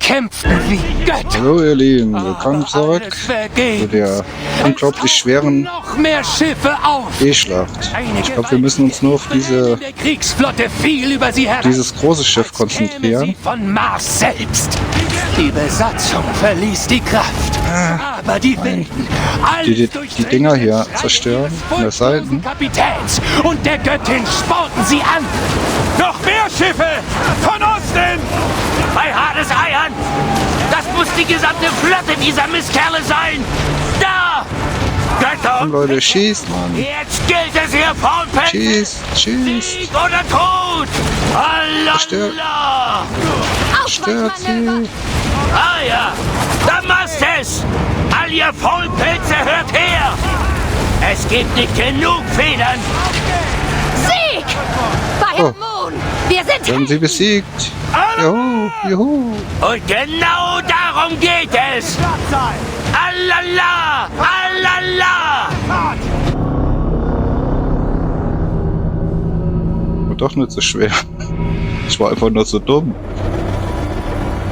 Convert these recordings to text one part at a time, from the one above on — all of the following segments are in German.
kämpften wie Götter. Hallo ihr Lieben, willkommen zurück zu der unglaublich schweren noch mehr Schiffe auf. E-Schlacht. Ich glaube, wir müssen uns nur auf Der Kriegsflotte fiel über sie herab. dieses große Schiff Käme konzentrieren. sie von Mars selbst. Die Besatzung verließ die Kraft. Aber die Wilden, Die Dinger hier zerstören an der Seiten. Kapitäns und der Göttin spornten sie an. Noch mehr Schiffe! Von Osten! Bei Hades Eiern! Das muss die gesamte Flotte dieser Mistkerle sein! Da! Götter Und Leute, schießt, Mann. Jetzt gilt es hier Frauenpelze! Schießt, schießt. Sieg oder Tod! Zerstört. Allah! Stört sie. Ah ja! Damastes! All ihr Faulpelze, hört her! Es gibt nicht genug Federn! Sieg! Fire Moon! Wir sind Werden sie besiegt. Juhu, juhu. Und genau darum geht es! Allallah! Allallah! War doch nicht so schwer. Ich war einfach nur so dumm.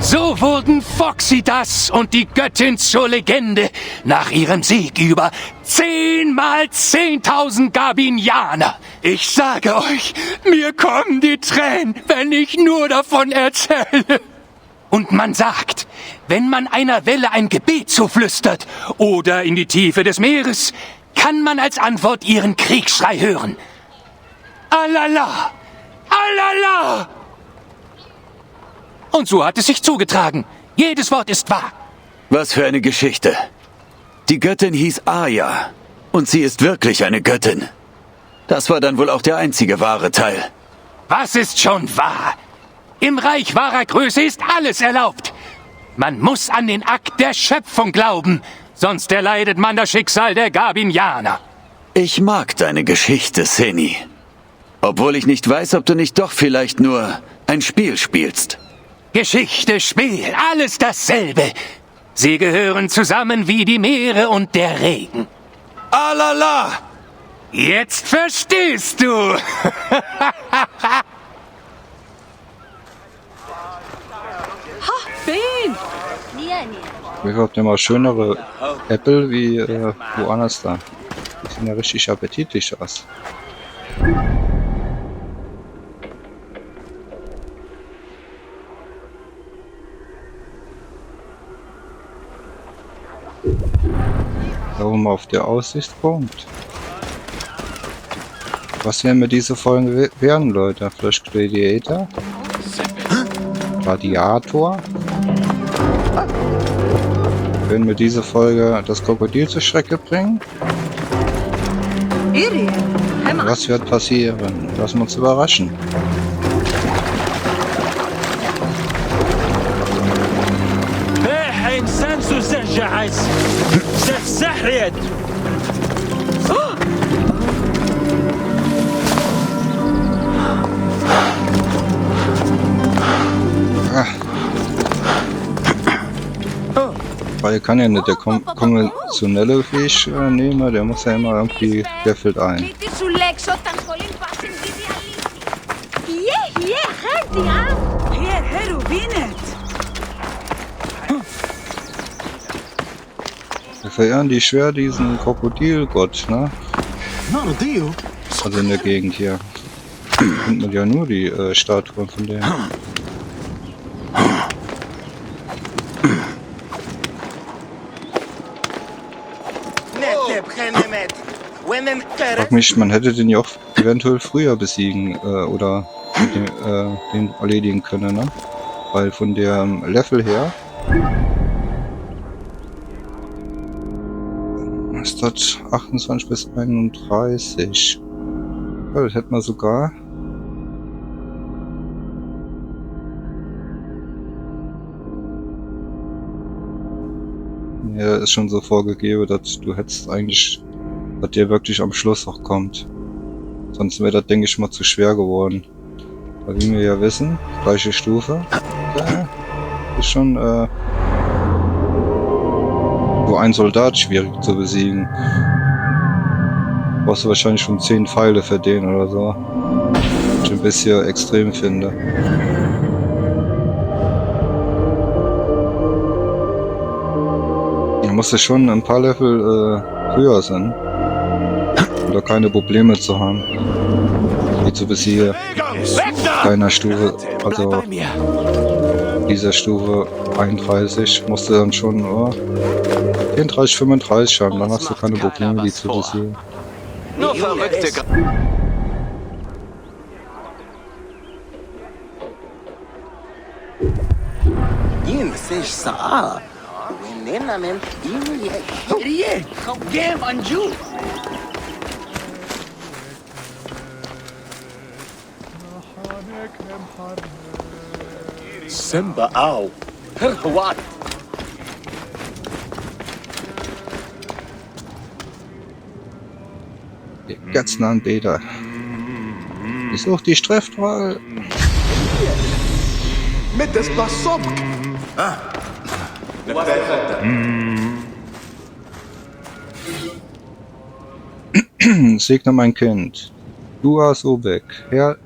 So wurden Phoxidas und die Göttin zur Legende nach ihrem Sieg über 10 mal 10.000 Gabinianer. Ich sage euch, mir kommen die Tränen, wenn ich nur davon erzähle. Und man sagt, wenn man einer Welle ein Gebet zuflüstert oder in die Tiefe des Meeres, kann man als Antwort ihren Kriegsschrei hören. Allallah! Allallah! Und so hat es sich zugetragen. Jedes Wort ist wahr. Was für eine Geschichte. Die Göttin hieß Aya. Und sie ist wirklich eine Göttin. Das war dann wohl auch der einzige wahre Teil. Was ist schon wahr? Im Reich wahrer Größe ist alles erlaubt. Man muss an den Akt der Schöpfung glauben, sonst erleidet man das Schicksal der Gabinianer. Ich mag deine Geschichte, Seni. Obwohl ich nicht weiß, ob du nicht doch vielleicht nur ein Spiel spielst. Geschichte, Spiel, alles dasselbe. Sie gehören zusammen wie die Meere und der Regen. Alala! Jetzt verstehst du. Ich glaube, immer schönere Äpfel wie woanders da. Die sehen ja richtig appetitlich aus. Warum mal auf der Aussichtspunkt? Was werden wir diese Folgen werden, Leute? Vielleicht Gladiator? Gladiator? Werden wir diese Folge das Krokodil zur Strecke bringen? Was wird passieren? Lassen wir uns überraschen. Weil kann ja nicht der konventionelle Fisch nehmen, der muss ja immer irgendwie, der fällt ein. Wir verehren die schwer diesen Krokodilgott, ne? Also in der Gegend hier. Findet man ja nur die Statuen von dem. Ich frag mich, man hätte den ja auch eventuell früher besiegen oder den erledigen können, ne? Weil von der Level her ist das 28 bis 31. Ja, das hätten wir sogar. Ja, ist schon so vorgegeben, dass du hättest eigentlich, dass der wirklich am Schluss auch kommt. Sonst wäre das, denke ich mal, zu schwer geworden. Weil wie wir ja wissen, gleiche Stufe, ist schon nur ein Soldat schwierig zu besiegen. Brauchst du wahrscheinlich schon 10 Pfeile für den oder so. Was ich ein bisschen extrem finde. musste schon ein paar Level höher sein, um da keine Probleme zu haben. Wie zu besiegen. Keiner Stufe, also dieser Stufe 31 musste dann schon 34, 35 haben, dann hast du keine Probleme, die zu besiegen. Nur Verrückte. Simba au. What? Die Götzenanbeter. Ich such die Streffwahl. Mit das Basok. Segne mein Kind. Dua Sobek, Herr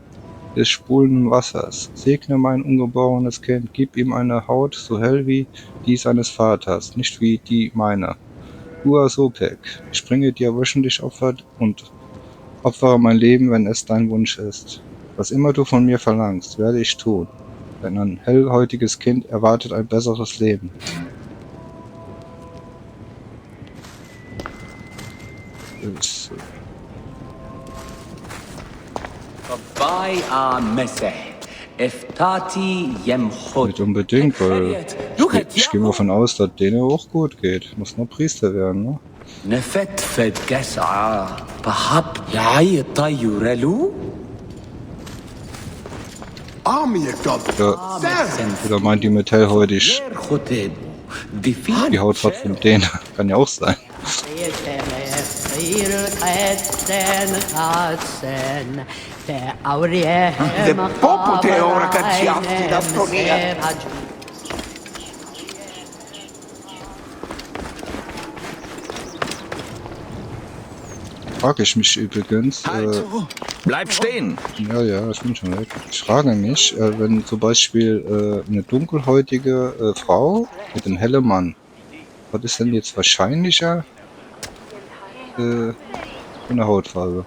des sprudelnden Wassers, segne mein ungeborenes Kind, gib ihm eine Haut so hell wie die seines Vaters, nicht wie die meiner. Dua Sobek, ich bringe dir wöchentlich Opfer und opfere mein Leben, wenn es dein Wunsch ist. Was immer du von mir verlangst, werde ich tun, denn ein hellhäutiges Kind erwartet ein besseres Leben. Nicht unbedingt, weil ich gehe mal davon aus, dass denen auch gut geht. Muss nur Priester werden, ne? Oder meint die mit hellhäutig? Die Hautfarbe von denen kann ja auch sein. Frage ich mich übrigens. Bleib stehen! Ja, ich bin schon weg. Ich frage mich, wenn zum Beispiel eine dunkelhäutige Frau mit einem hellen Mann, was ist denn jetzt wahrscheinlicher von der Hautfarbe?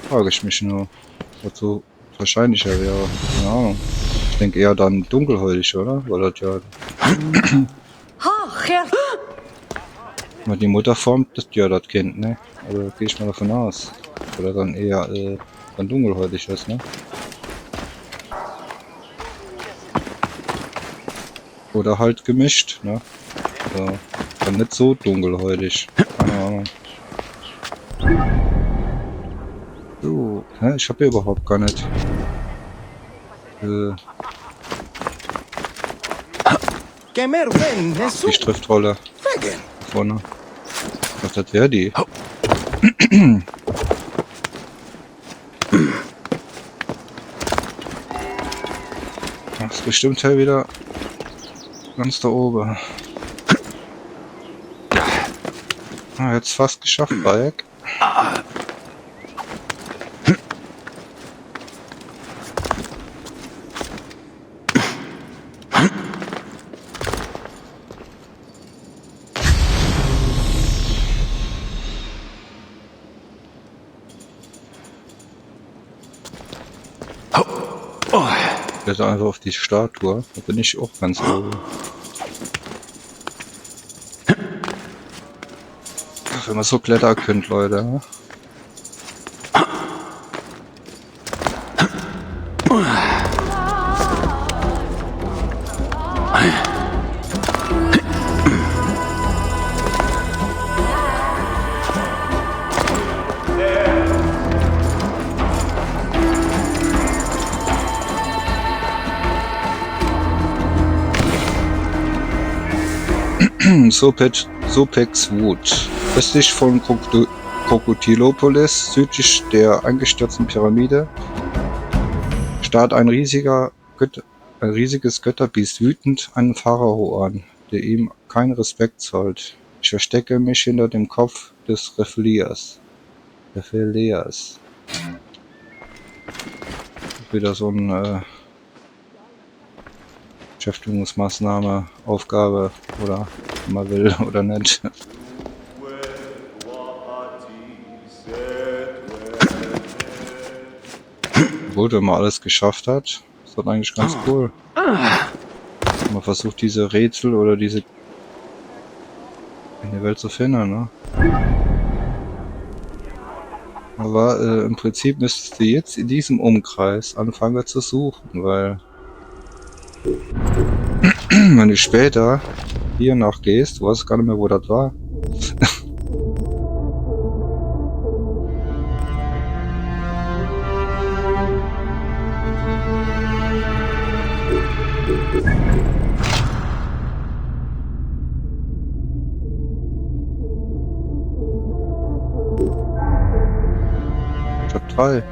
Frage ich mich nur, was so wahrscheinlicher wäre. Keine Ahnung. Ich denke eher dann dunkelhäutig, oder? Weil das ja. Die Mutter formt das ja das Kind, ne? Also gehe ich mal davon aus. Oder dann eher dann dunkelhäutig ist, ne? Oder halt gemischt, ne? Also, dann nicht so dunkelhäutig. Keine Ahnung. So, hä? Ich habe hier überhaupt gar nicht. Die Schriftrolle. Vorne. Was das wäre die? Das ist bestimmt halt wieder ganz da oben. Ah, jetzt fast geschafft, Bayek. Jetzt einfach auf die Statue, da bin ich auch ganz oben. Ach, wenn man so klettern könnt, Leute. Sopex Wut. Östlich von Krokodilopolis, südlich der eingestürzten Pyramide, starrt ein riesiges Götterbiest wütend einen Pharao an, der ihm keinen Respekt zollt. Ich verstecke mich hinter dem Kopf des Rephelias. wieder so eine Beschäftigungsmaßnahme, Aufgabe oder wenn man will oder nicht. Obwohl, wenn man alles geschafft hat, ist das eigentlich ganz cool. Man versucht diese Rätsel oder diese in der Welt zu finden, ne? Aber im Prinzip müsstest du jetzt in diesem Umkreis anfangen zu suchen, weil wenn du später hier nachgehst, du weißt gar nicht mehr, wo das war. Ich hab 3.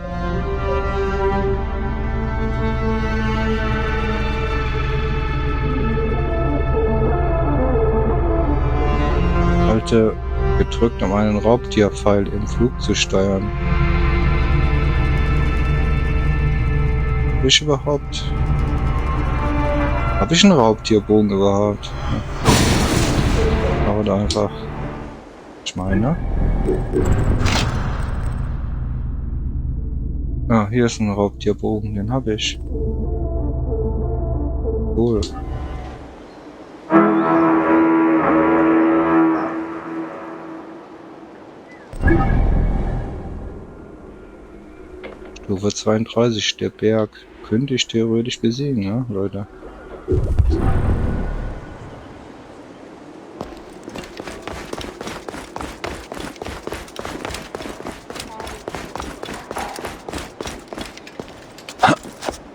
Halte gedrückt, um einen Raubtierpfeil im Flug zu steuern. Hab ich überhaupt? Hab ich einen Raubtierbogen überhaupt? Aber da einfach. Ich meine. Ah, hier ist ein Raubtierbogen, den habe ich. Cool. Stufe 32, der Berg. Könnte ich theoretisch besiegen, ne, Leute?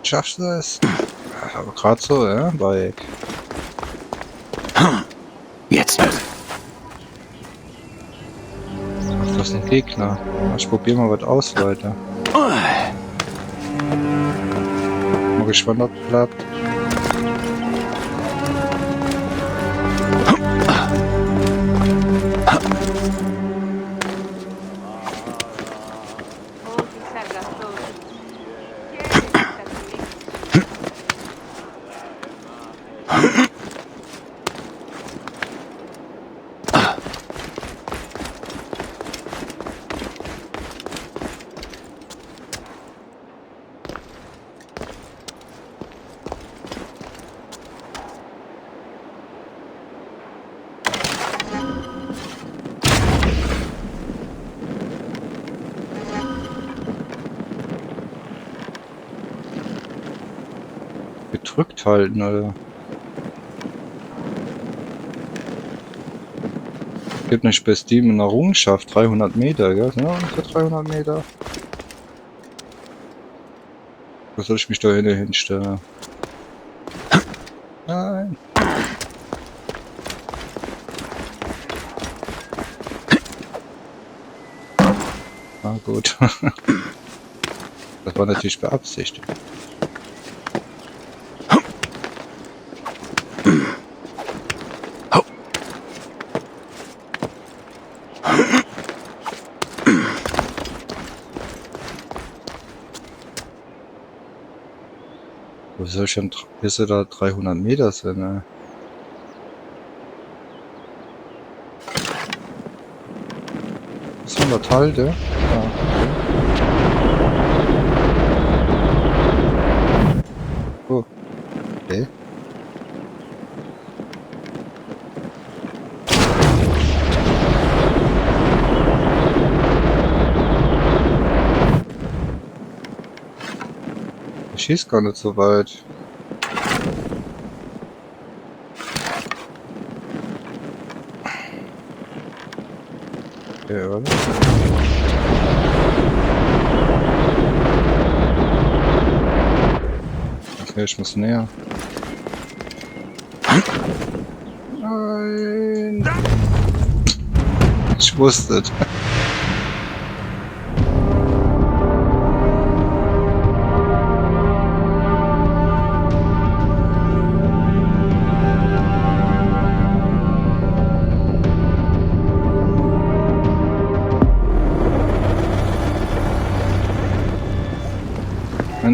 Schaffst du es? Aber gerade so, ja, Bike. Jetzt. Ach, das ist ein Gegner. Ich probier mal was aus, Leute. Mal gespannt, ob das klappt. Gedrückt halten, oder? Gibt nicht bei Steam eine Errungenschaft, 300 Meter, gell? Ja, ungefähr 300 Meter. Wo soll ich mich da hinstellen? Nein! Na gut. Das war natürlich beabsichtigt. Wo soll ich denn, bis da 300 Meter sind, ne? Was sind das Halde? Ja, okay. Oh. Okay. Ich schieß gar nicht so weit. Okay, oder? Okay, ich muss näher. Nein! Ich wusste es.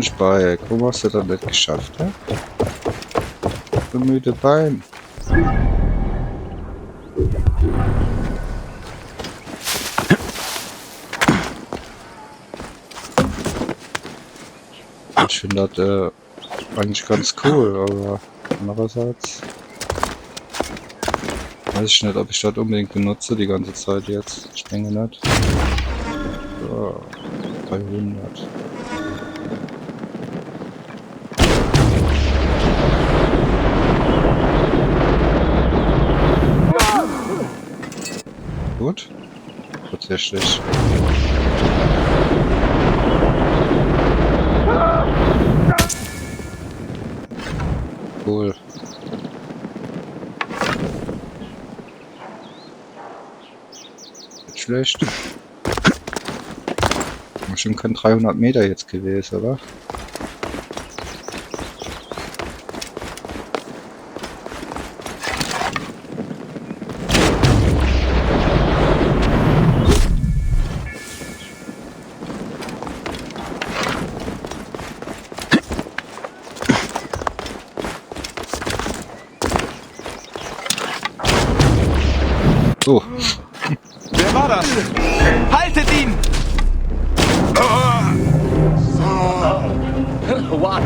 Mensch, Baek, warum hast du das nicht geschafft, hä? Bemühte Bein. Ich finde das eigentlich ganz cool, aber andererseits weiß ich nicht, ob ich das unbedingt benutze die ganze Zeit jetzt. Ich denke nicht. So, 300. Gut. Tatsächlich. Cool. Nicht schlecht. Bestimmt kein 300 Meter jetzt gewesen, oder? So. Wer war das? Haltet ihn! What?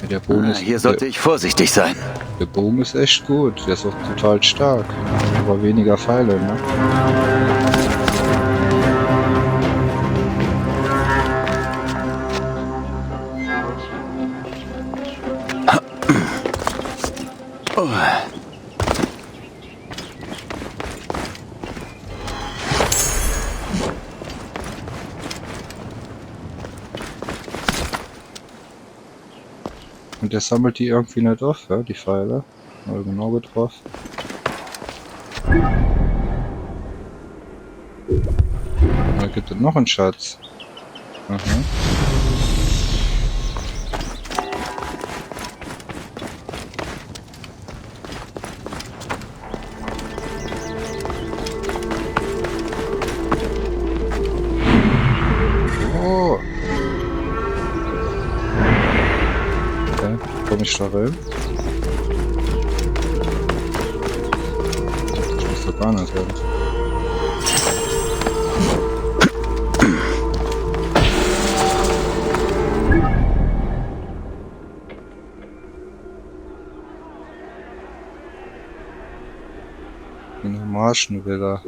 Der Bogen ist, Hier sollte ich vorsichtig sein. der Bogen ist echt gut. Der ist auch total stark. Aber weniger Pfeile, ne? Oh. Und der sammelt die irgendwie nicht auf, ja, die Pfeile. Mal genau getroffen. Da gibt es noch einen Schatz. Aha. Oh. Okay, komm ich da rein? Ich muss doch gar nicht rein. In der Marschen wieder.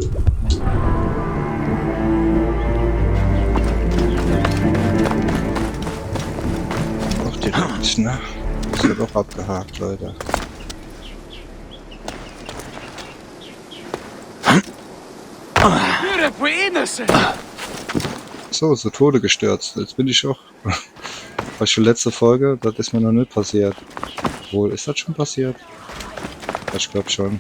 Auch direkt, ne? Das wird auch abgehakt, Leute. So, so Tode gestürzt. Jetzt bin ich auch. War schon letzte Folge, das ist mir noch nicht passiert. Wohl, ist das schon passiert? Ich glaube schon.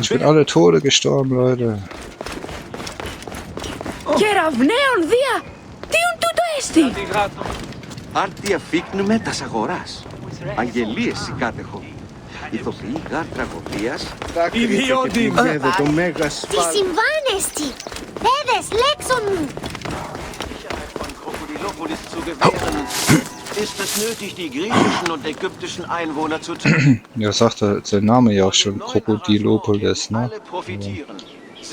Ich bin alle Tode gestorben, Leute. Κεραυναίων δία! Τίον τούτο έστι! Άρτια φύκνουμε τας αγοράς. Αγγελίες η κάτεχο. Ηθοποιοί γάρ τραγωδίας. Ιδιώτη! Το μέγα Τι συμβάνεστη! Έδες, λέξον μου! Krokodilopolis zu gewähren, ist es nötig, die griechischen und ägyptischen Einwohner zu trennen. Ja, sagt der Name ja auch schon, Krokodilopolis, ne? Alle profitieren.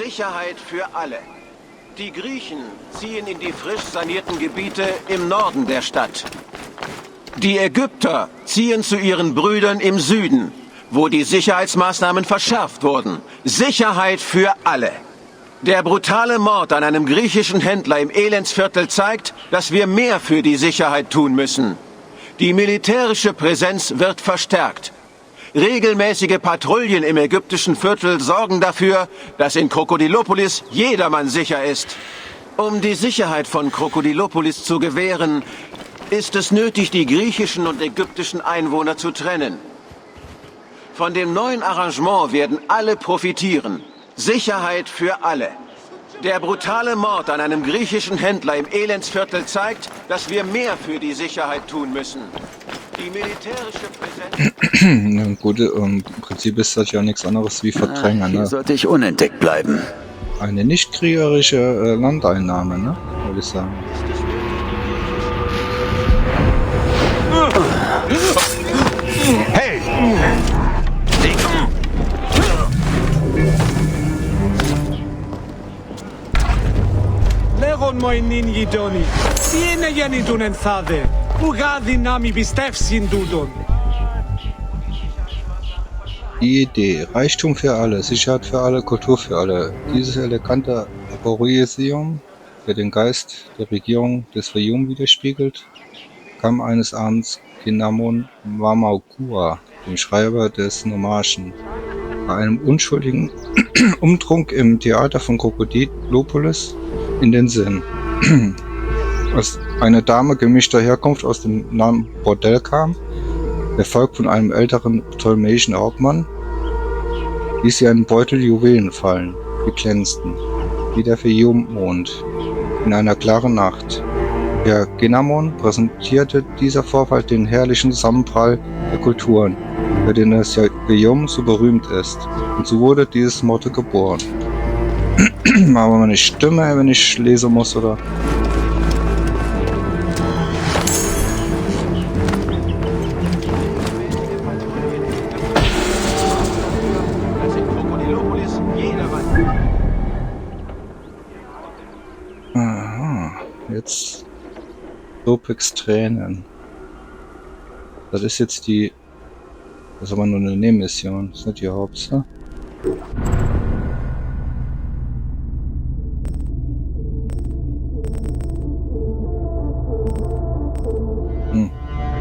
Sicherheit für alle. Die Griechen ziehen in die frisch sanierten Gebiete im Norden der Stadt. Die Ägypter ziehen zu ihren Brüdern im Süden, wo die Sicherheitsmaßnahmen verschärft wurden. Sicherheit für alle. Der brutale Mord an einem griechischen Händler im Elendsviertel zeigt, dass wir mehr für die Sicherheit tun müssen. Die militärische Präsenz wird verstärkt. Regelmäßige Patrouillen im ägyptischen Viertel sorgen dafür, dass in Krokodilopolis jedermann sicher ist. Um die Sicherheit von Krokodilopolis zu gewähren, ist es nötig, die griechischen und ägyptischen Einwohner zu trennen. Von dem neuen Arrangement werden alle profitieren. Sicherheit für alle. Der brutale Mord an einem griechischen Händler im Elendsviertel zeigt, dass wir mehr für die Sicherheit tun müssen. Die militärische Präsenz... Na gut, im Prinzip ist das ja nichts anderes wie Verdrängen, Hier ne? sollte ich unentdeckt bleiben. Eine nicht kriegerische Landeinnahme, ne? Würde ich sagen. Hey! Λέγον μου ενήν γειτόνι, τι είναι γεννητούν ενθάδε, που γάδι να μη πιστεύσιν τούτον. Die Idee, Reichtum für alle, Sicherheit für alle, Kultur für alle. Dieses elegante Aporysium, der den Geist der Regierung des Fayum widerspiegelt, kam eines Abends Kinnamon Wamaukua, dem Schreiber des Nomarchen, bei einem unschuldigen Umtrunk im Theater von Krokodilopolis in den Sinn. Als eine Dame gemischter Herkunft aus dem nahen Bordell kam, gefolgt von einem älteren ptolemäischen Hauptmann, ließ sie einen Beutel Juwelen fallen, die glänzten, wie der Fayum-Mond, in einer klaren Nacht. Der Genamon präsentierte dieser Vorfall den herrlichen Zusammenprall der Kulturen, für den das Fayum so berühmt ist, und so wurde dieses Motto geboren. Machen wir mal eine Stimme, wenn ich lesen muss, oder? Als in Krokodilopolis jedermann... Aha, jetzt Sobex Tränen. Das ist jetzt die... Das ist aber nur eine Nebenmission, das ist nicht die Hauptsache.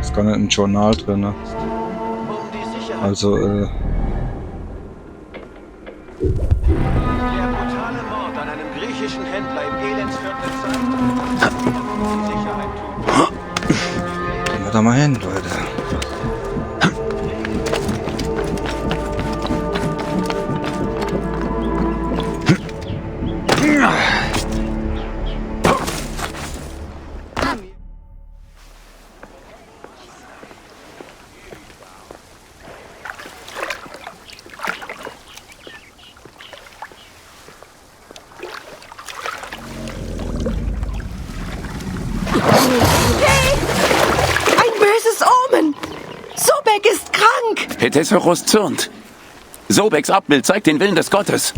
Ist gar nicht ein Journal drin, ne? Also, Der brutale Mord an einem griechischen Händler im Elendsviertel zeigt, die Sicherheit tut. gehen wir da mal hin, Leute. Ein böses Omen! Sobek ist krank! Hetesichos zürnt. Sobeks Abbild zeigt den Willen des Gottes.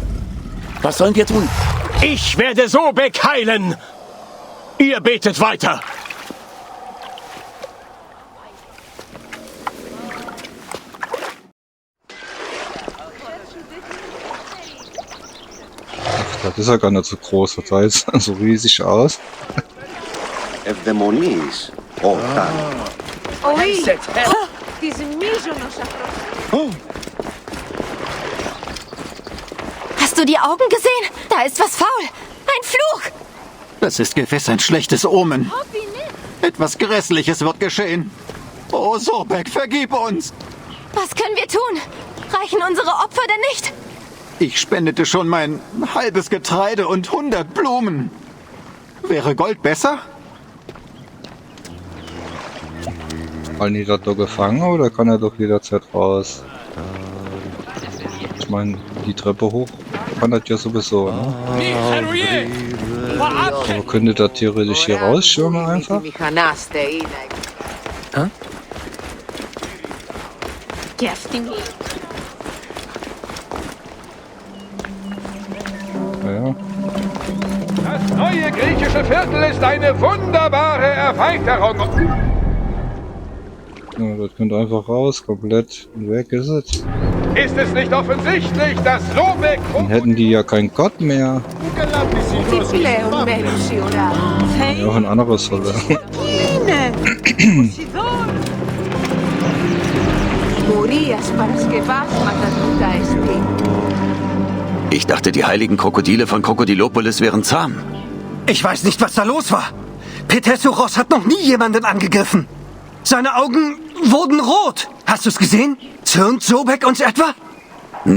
Was sollen wir tun? Ich werde Sobek heilen! Ihr betet weiter! Das ist ja gar nicht so groß, das sah jetzt so riesig aus. Ευδαιμονείς, όταν... Oi! Της μίζωνος αυτός. Hast du die Augen gesehen? Da ist was faul. Ein Fluch! Das ist gewiss ein schlechtes Omen. Etwas Grässliches wird geschehen. Oh, Sobek, vergib uns! Was können wir tun? Reichen unsere Opfer denn nicht? Ich spendete schon mein halbes Getreide und 100 Blumen. Wäre Gold besser? Fallen die dort doch gefangen oder kann er doch jederzeit raus? Ich meine, die Treppe hoch kann das ja sowieso, ne? Aber könnte da theoretisch hier rausschirmen einfach? Και αυτή. Ja. Das neue griechische Viertel ist eine wunderbare Erweiterung. Ja, das könnte einfach raus, komplett. Und weg ist es. Ist es nicht offensichtlich, dass Sobek... Dann hätten die ja keinen Gott mehr. Τι πλέον μένεις η ώρα. Ja, auch ein anderes soll werden. Είναι. Μουρίας παρασκευάσματα τούτα εστί. Ich dachte, die heiligen Krokodile von Krokodilopolis wären zahm. Ich weiß nicht, was da los war. Hetesichos hat noch nie jemanden angegriffen. Seine Augen wurden rot. Hast du es gesehen? Zürnt Sobek uns etwa?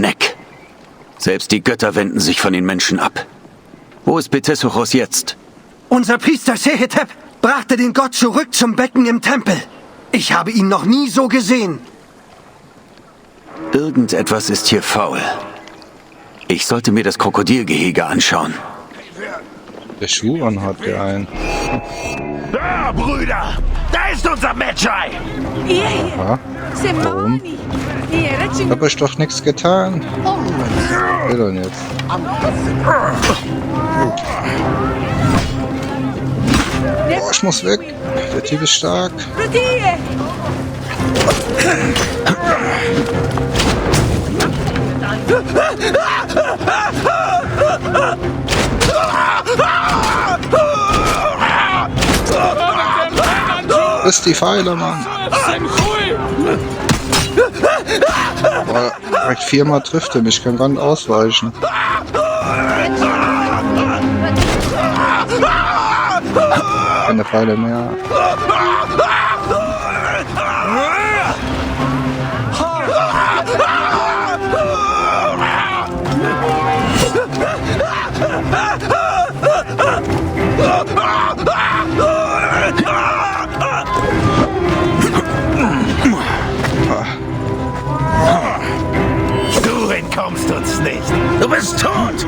Neck. Selbst die Götter wenden sich von den Menschen ab. Wo ist Hetesichos jetzt? Unser Priester Sehetep brachte den Gott zurück zum Becken im Tempel. Ich habe ihn noch nie so gesehen. Irgendetwas ist hier faul. Ich sollte mir das Krokodilgehege anschauen. Der Schuh anhat, der einen. Da, Brüder! Da ist unser Magi! Aha. Warum? Hab ich doch nichts getan. Was will denn jetzt? Oh, ich muss weg. Der Typ ist stark. Das ist die Pfeile, Mann. Boah, direkt 4-mal trifft er mich. Ich kann gar nicht ausweichen. Keine Pfeile mehr. Du entkommst uns nicht. Du bist tot.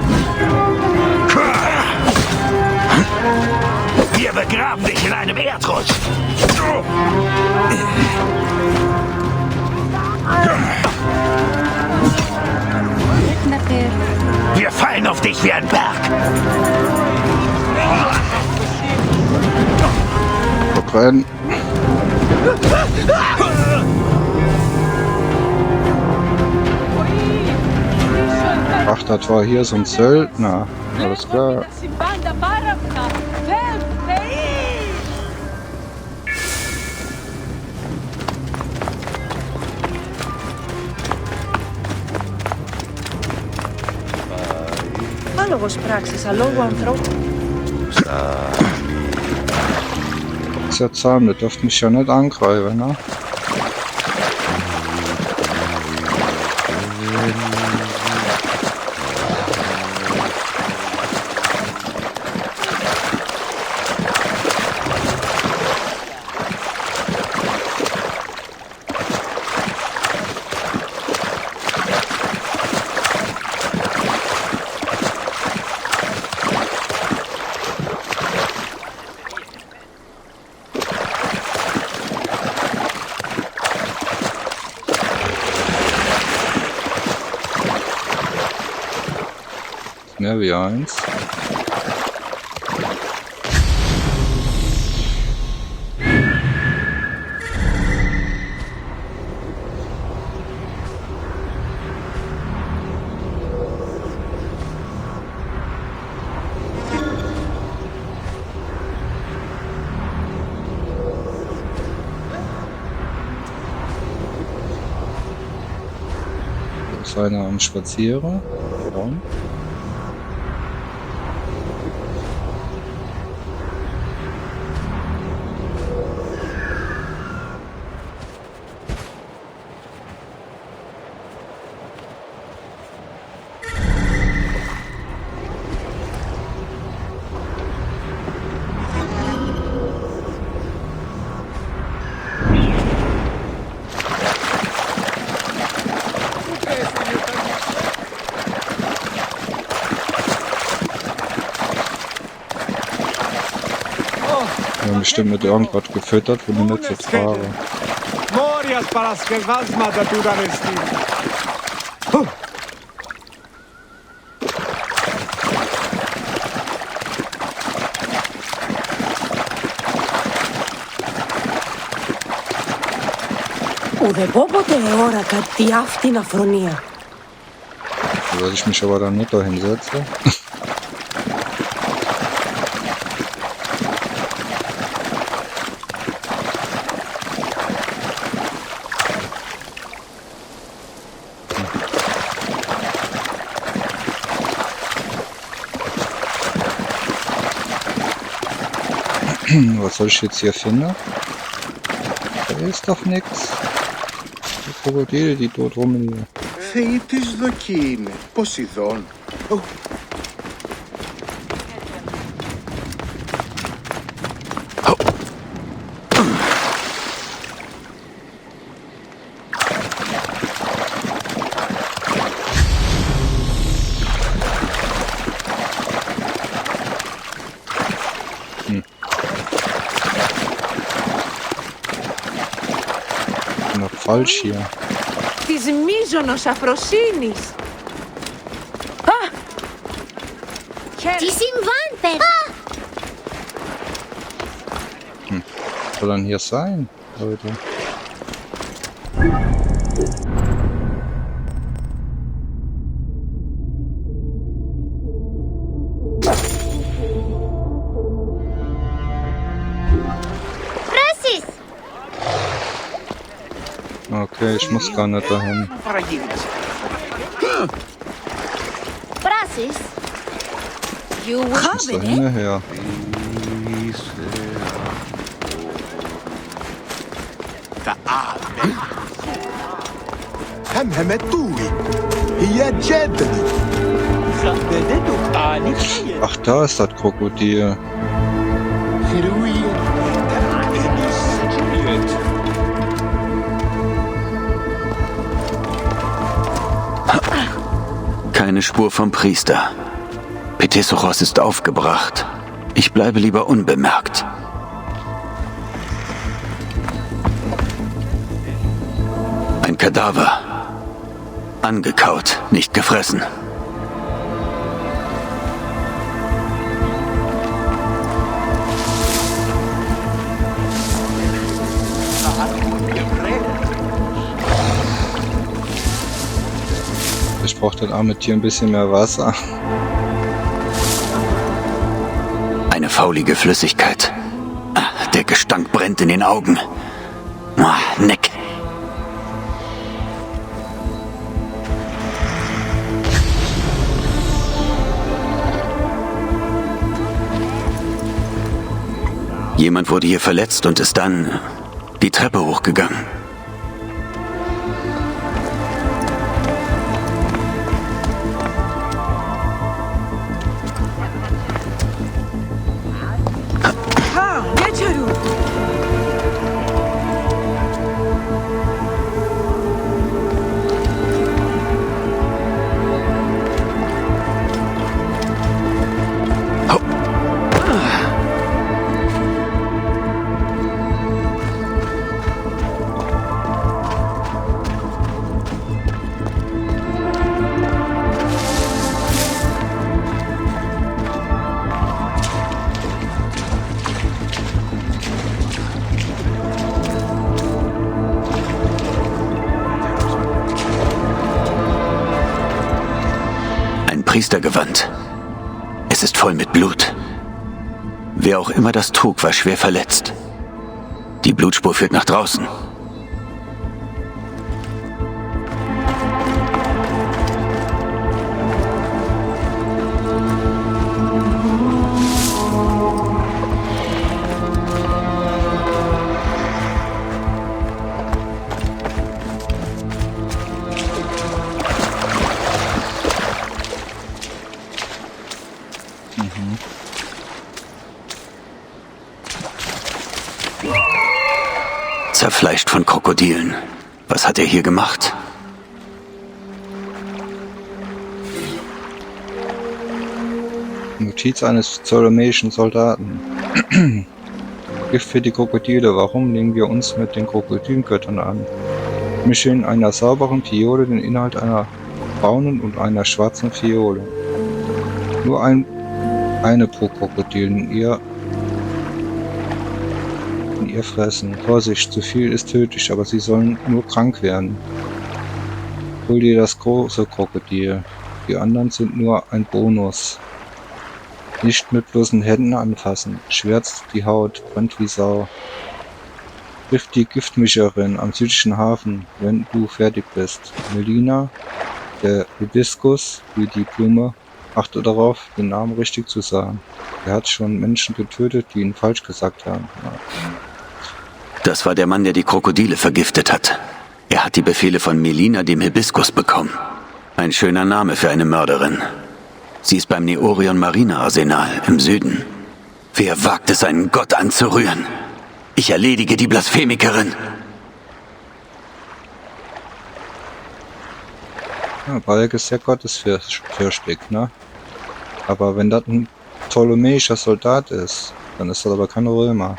Wir begraben dich in einem Erdrutsch. Wir fallen auf dich wie ein Berg. Verbrennen. Ach, das war hier so ein Söldner. Alles klar. Άλογος πράξης, αλόγου ανθρώπου. Ist ja zahm, der dürfte mich ja nicht angreifen, ne? Mehr wie eins. Da ist einer am Spazieren. Warum? Wir haben bestimmt mit irgendwas gefüttert, wo die nicht so trage. Μόριας παρασκευάσματα του δανεστή. Ουδεπόποτε εόρακα τι αυτήν αφρονία. Soll ich mich aber dann nicht da hinsetzen? Was soll ich jetzt hier finden? Da ist doch nichts. Die Krokodile, die dort rumliegen. Θεοί της δοκή είναι. Ποσειδών. falsch hier. Της μείζωνος αφροσύνης. Τι συμβάν, παιδί! Soll dann hier sein, Leute? Φράσεις! Okay, ich muss gar nicht dahin. Φράσεις! You Ich muss da hinterher. Ach, da ist das Krokodil. Keine Spur vom Priester. Petesuchos ist aufgebracht. Ich bleibe lieber unbemerkt. Ein Kadaver. Angekaut, nicht gefressen. Ich brauche das arme Tier ein bisschen mehr Wasser. Eine faulige Flüssigkeit. Der Gestank brennt in den Augen. Neck. Jemand wurde hier verletzt und ist dann die Treppe hochgegangen. Priestergewand. Es ist voll mit Blut. Wer auch immer das trug, war schwer verletzt. Die Blutspur führt nach draußen. Zerfleischt von Krokodilen. Was hat er hier gemacht? Notiz eines ptolemäischen Soldaten. Gift für die Krokodile. Warum legen wir uns mit den Krokodilgöttern an? Mische in einer sauberen Fiole den Inhalt einer braunen und einer schwarzen Fiole. Nur eine pro Krokodil in ihr fressen. Vorsicht, zu viel ist tödlich, aber sie sollen nur krank werden. Hol dir das große Krokodil. Die anderen sind nur ein Bonus. Nicht mit bloßen Händen anfassen. Schwärzt die Haut, brennt wie Sau. Triff die Giftmischerin am südlichen Hafen, wenn du fertig bist. Melina, der Hibiskus, wie die Blume, achte darauf, den Namen richtig zu sagen. Er hat schon Menschen getötet, die ihn falsch gesagt haben. Ja. Das war der Mann, der die Krokodile vergiftet hat. Er hat die Befehle von Melina, dem Hibiskus, bekommen. Ein schöner Name für eine Mörderin. Sie ist beim Neorion Marina Arsenal im Süden. Wer wagt es, einen Gott anzurühren? Ich erledige die Blasphemikerin. Ja, Balk ist ja gottesfürchtig, ne? Aber wenn das ein ptolemäischer Soldat ist, dann ist das aber kein Römer.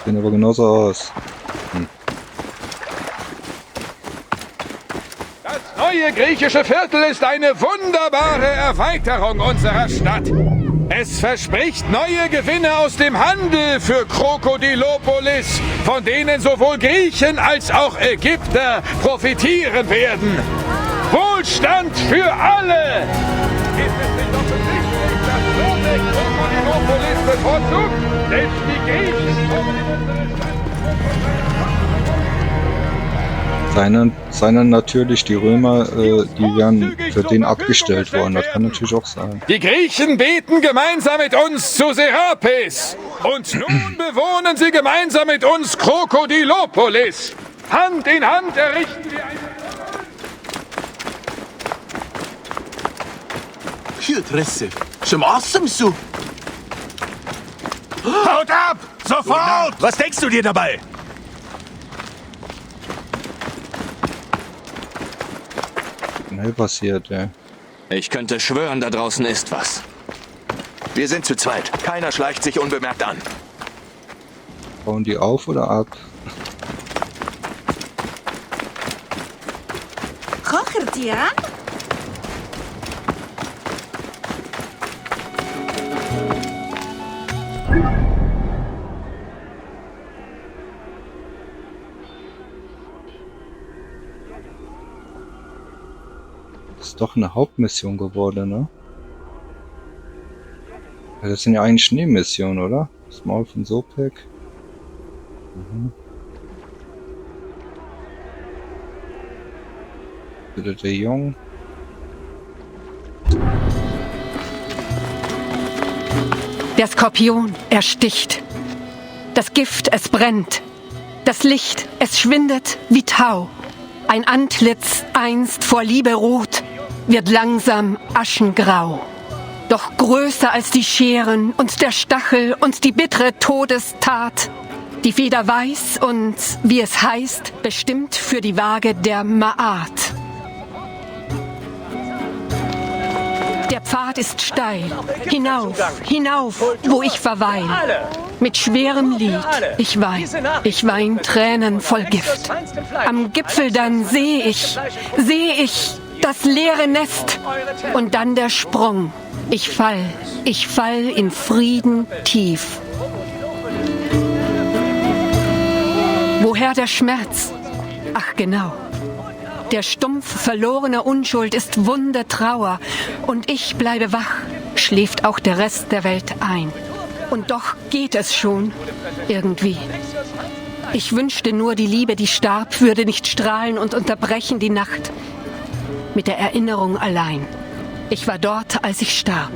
Sehen aber genauso aus. neue griechische Viertel ist eine wunderbare Erweiterung unserer Stadt. Es verspricht neue Gewinne aus dem Handel für Krokodilopolis, von denen sowohl Griechen als auch Ägypter profitieren werden. Wohlstand für alle! Ist es nicht offensichtlich, dass Sobek Krokodilopolis bevorzugt? Selbst die Griechen kommen in unsere Stadt. Seien natürlich die Römer, die wären für den abgestellt worden. Das kann natürlich auch sein. Die Griechen beten gemeinsam mit uns zu Serapis. Und nun bewohnen sie gemeinsam mit uns Krokodilopolis. Hand in Hand errichten wir eine... Haut ab! Sofort! Was denkst du dir dabei? Schnell passiert, ey. Ich könnte schwören, da draußen ist was. Wir sind zu zweit. Keiner schleicht sich unbemerkt an. Bauen die auf oder ab? Kochert ihr an? Ist doch eine Hauptmission geworden, ne? Ja, das sind ja eigentlich Nebenmissionen, oder? Das Maul von Sobek. Bitte der Jung. Der Skorpion ersticht. Das Gift, es brennt. Das Licht, es schwindet wie Tau. Ein Antlitz, einst vor Liebe rot, wird langsam aschengrau. Doch größer als die Scheren und der Stachel und die bittere Todestat. Die Feder weiß und, wie es heißt, bestimmt für die Waage der Maat. Der Pfad ist steil, hinauf, hinauf, wo ich verweil. Mit schwerem Lied, ich wein Tränen voll Gift. Am Gipfel dann seh ich das leere Nest und dann der Sprung. Ich fall in Frieden tief. Woher der Schmerz? Ach genau. Der Stumpf verlorener Unschuld ist wunde Trauer. Und ich bleibe wach, schläft auch der Rest der Welt ein. Und doch geht es schon, irgendwie. Ich wünschte nur, die Liebe, die starb, würde nicht strahlen und unterbrechen die Nacht. Mit der Erinnerung allein. Ich war dort, als ich starb.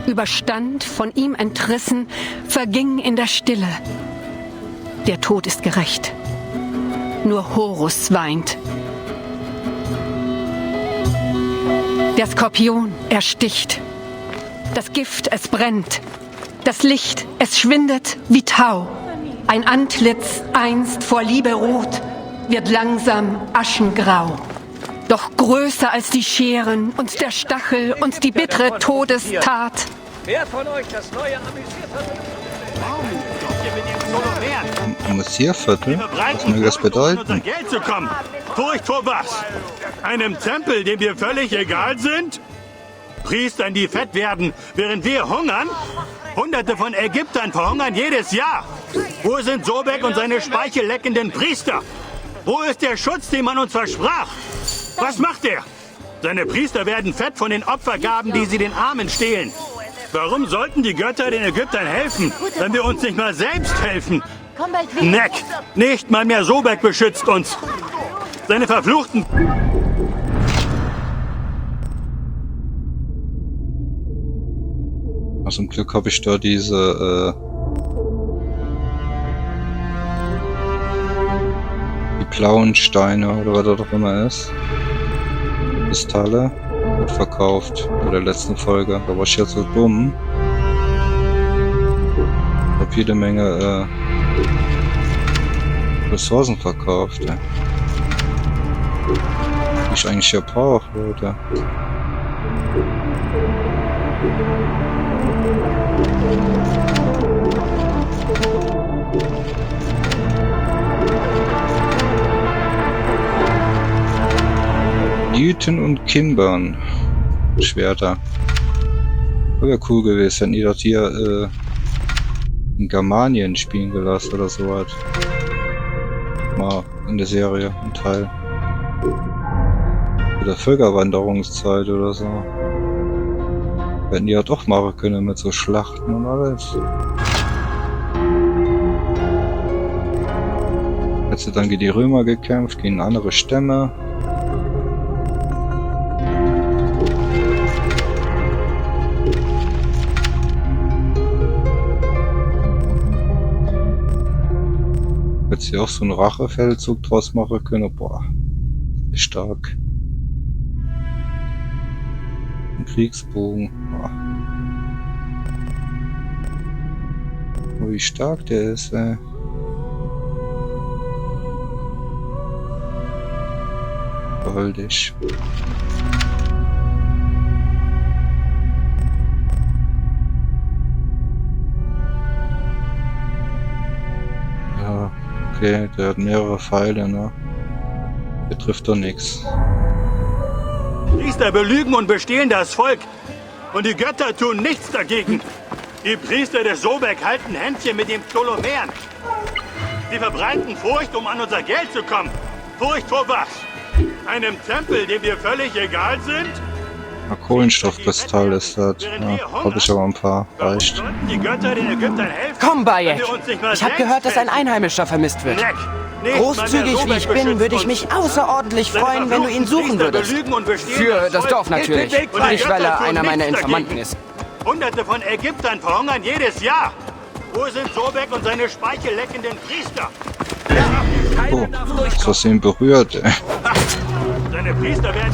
Überstand, von ihm entrissen, verging in der Stille. Der Tod ist gerecht. Nur Horus weint. Der Skorpion ersticht. Das Gift, es brennt. Das Licht, es schwindet wie Tau. Ein Antlitz, einst vor Liebe rot, wird langsam aschengrau. Doch größer als die Scheren und der Stachel und die bittere Todestat. Wer von euch das neue Amüsierviertel? Was mag das bedeuten? Geld zu kommen. Furcht vor was? Einem Tempel, dem wir völlig egal sind? Priestern, die fett werden, während wir hungern? Hunderte von Ägyptern verhungern jedes Jahr. Wo sind Sobek und seine speichelleckenden Priester? Wo ist der Schutz, den man uns versprach? Was macht er? Seine Priester werden fett von den Opfergaben, die sie den Armen stehlen. Warum sollten die Götter den Ägyptern helfen, wenn wir uns nicht mal selbst helfen? Neck, nicht mal mehr Sobek beschützt uns. Seine verfluchten... Zum Glück habe ich da diese die blauen Steine oder was das auch immer ist. Kristalle wird verkauft bei der letzten Folge. Da war ich ja so dumm. Ich habe jede Menge Ressourcen verkauft. Die ich eigentlich ja brauche, Leute. Newton und Kimbern. Schwerter. Wäre cool gewesen, wenn ihr das hier in Germanien spielen gelassen oder so hat. Mal in der Serie, ein Teil. Oder Völkerwanderungszeit oder so. Hätten die ja doch machen können mit so Schlachten und alles. Hätte dann gegen die Römer gekämpft, gegen andere Stämme. Hätte sie auch so einen Rachefeldzug draus machen können. Boah, ist stark. Ein Kriegsbogen. Boah. Oh, wie stark der ist, ey. Goldig. Ja, okay, der hat mehrere Pfeile, ne? Der trifft doch nichts. Priester belügen und bestehlen das Volk. Und die Götter tun nichts dagegen. Die Priester des Sobek halten Händchen mit dem Ptolemäern. Sie verbreiten Furcht, um an unser Geld zu kommen. Furcht vor was? Einem Tempel, dem wir völlig egal sind? Ein Kohlenstoffkristall ist das. Ja, hab ich aber ein paar. Reicht. Die Götter den Ägyptern helfen. Komm, Bayek! Ich habe gehört, dass ein Einheimischer vermisst wird. Großzügig wie ich bin, würde ich mich außerordentlich freuen, wenn du ihn suchen würdest. Für das Dorf natürlich. Und nicht, weil er einer meiner Informanten ist. Hunderte von Ägyptern verhungern jedes Jahr. Wo sind Sobek und seine speichelleckenden Priester? Oh, was ihn berührt, ey. Seine Priester werden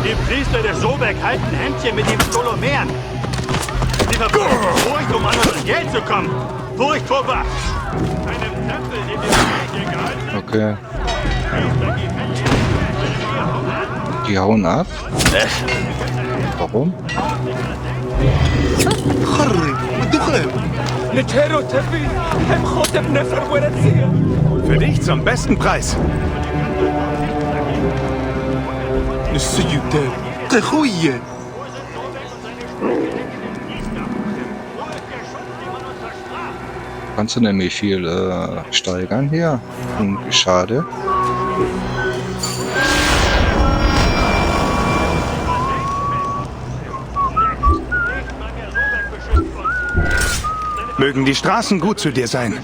die Priester des Sobek halten Händchen mit dem Ptolemäern. Sie verbreiten Furcht, um an unser Geld zu kommen. Furcht vor was? Einem Tempel, dem wir völlig egal sind. Okay. Die hauen ab? Warum? Für dich zum besten Preis. Kannst du nämlich viel steigern hier? Und schade. Mögen die Straßen gut zu dir sein.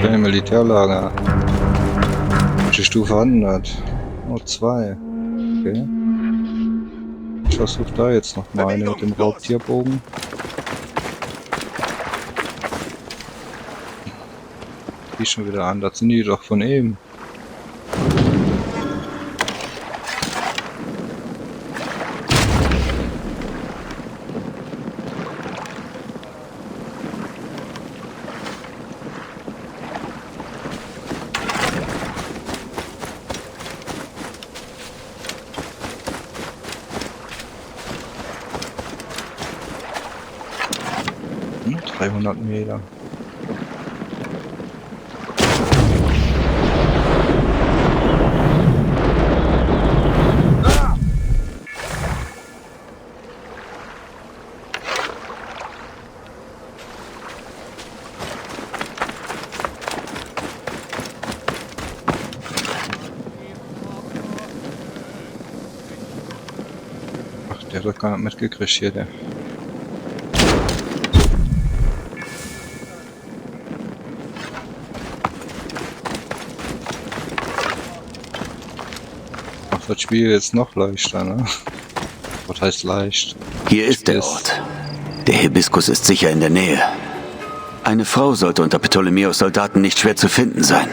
Okay, Militärlager. Welche Stufe hat? Oh, 2. Okay. Ich versuche da jetzt noch mal eine mit dem Raubtierbogen. Die schon wieder an, das sind die doch von eben. Hm, 300 Meter. Der hat doch gar nicht mitgekriegt hier, der. Macht das Spiel jetzt noch leichter, ne? Was heißt leicht? Hier ist der Ort. Der Hibiskus ist sicher in der Nähe. Eine Frau sollte unter Ptolemäus Soldaten nicht schwer zu finden sein.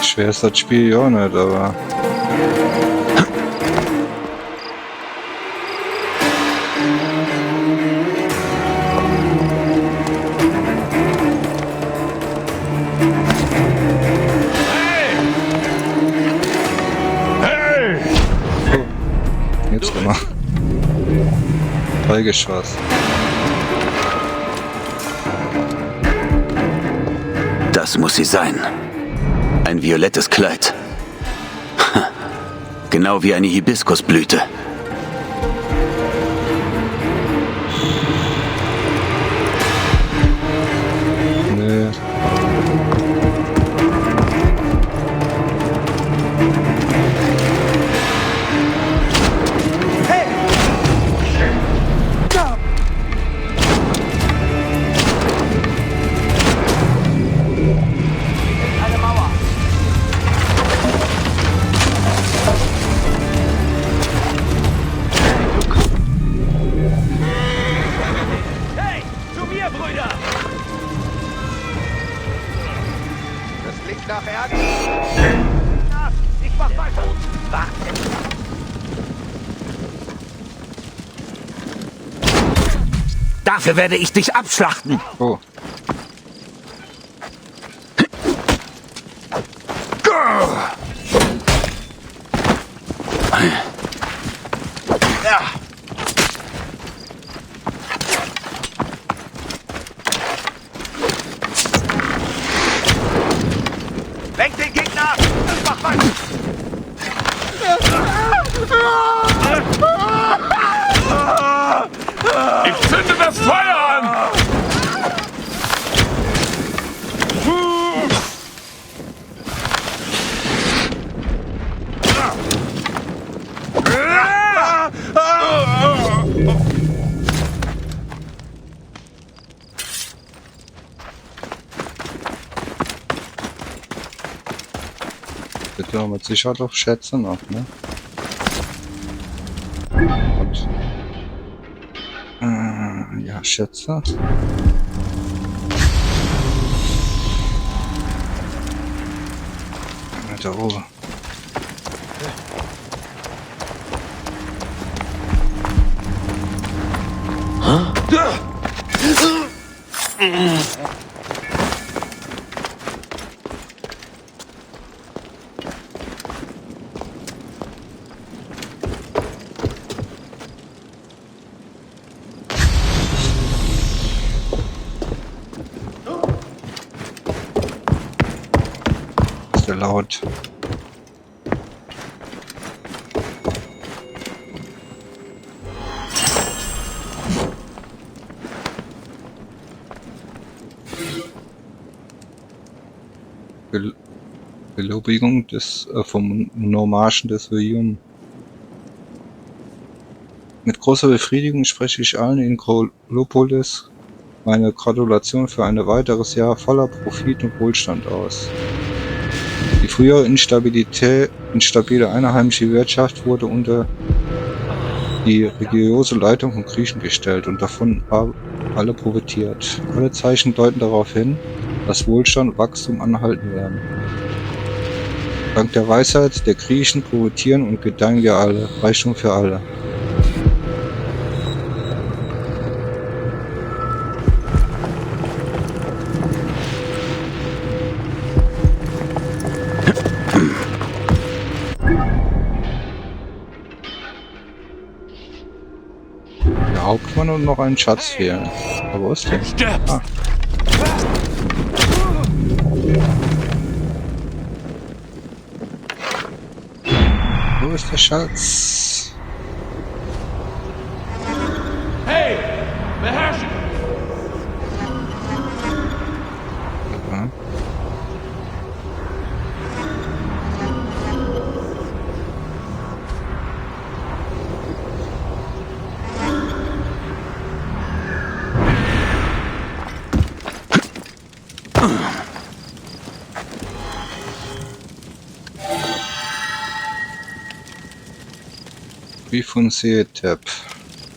Schwer ist das Spiel ja nicht, aber... Jetzt gemacht. 3 Geschoss. Das muss sie sein. Ein violettes Kleid. Genau wie eine Hibiskusblüte. Nee. Hey, zu mir, Brüder! Das klingt nach Ärger. Ja, ich mach weiter. Warte. Dafür werde ich dich abschlachten. Oh. Lenk den Gegner ab! Mach weiter! Ich zünde das Feuer an! Wird ja mit Sicherheit auch Schätze noch, ne? Und, ja, Schätze. Da oben. Ist der laut? Belobigung des vom Nomarchen des William. Mit großer Befriedigung spreche ich allen in Krolopolis meine Gratulation für ein weiteres Jahr voller Profit und Wohlstand aus. Die frühere instabile einheimische Wirtschaft wurde unter die rigorose Leitung von Griechen gestellt und davon haben alle profitiert. Alle Zeichen deuten darauf hin, dass Wohlstand und Wachstum anhalten werden. Dank der Weisheit der Griechen profitieren und gedeihen wir alle. Reichtum für alle. Der Hauptmann und noch ein Schatz fehlen. Aber wo ist der? Ah. Wo ist der Schatz? Hey! Beherrschen! Ja. Wie von Seetep.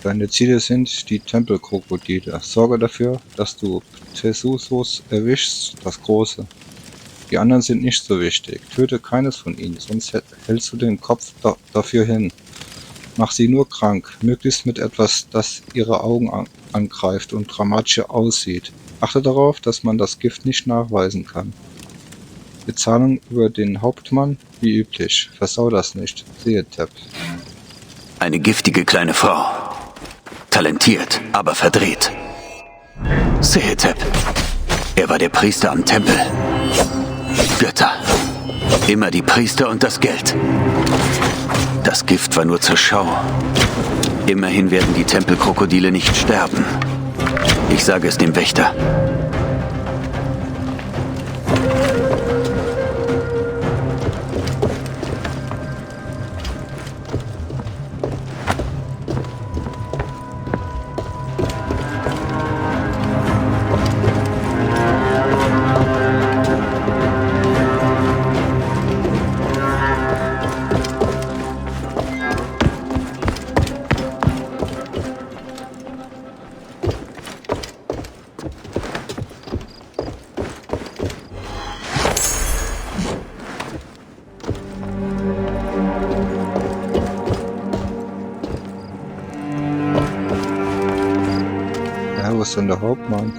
Deine Ziele sind die Tempelkrokodile. Sorge dafür, dass du Thesusos erwischst, das Große. Die anderen sind nicht so wichtig. Töte keines von ihnen, sonst hältst du den Kopf dafür hin. Mach sie nur krank, möglichst mit etwas, das ihre Augen angreift und dramatisch aussieht. Achte darauf, dass man das Gift nicht nachweisen kann. Bezahlung über den Hauptmann, wie üblich. Versau das nicht. Sehetep. Eine giftige kleine Frau. Talentiert, aber verdreht. Sehetep. Er war der Priester am Tempel. Götter. Immer die Priester und das Geld. Das Gift war nur zur Schau. Immerhin werden die Tempelkrokodile nicht sterben. Ich sage es dem Wächter. Wo ist denn der Hauptmann?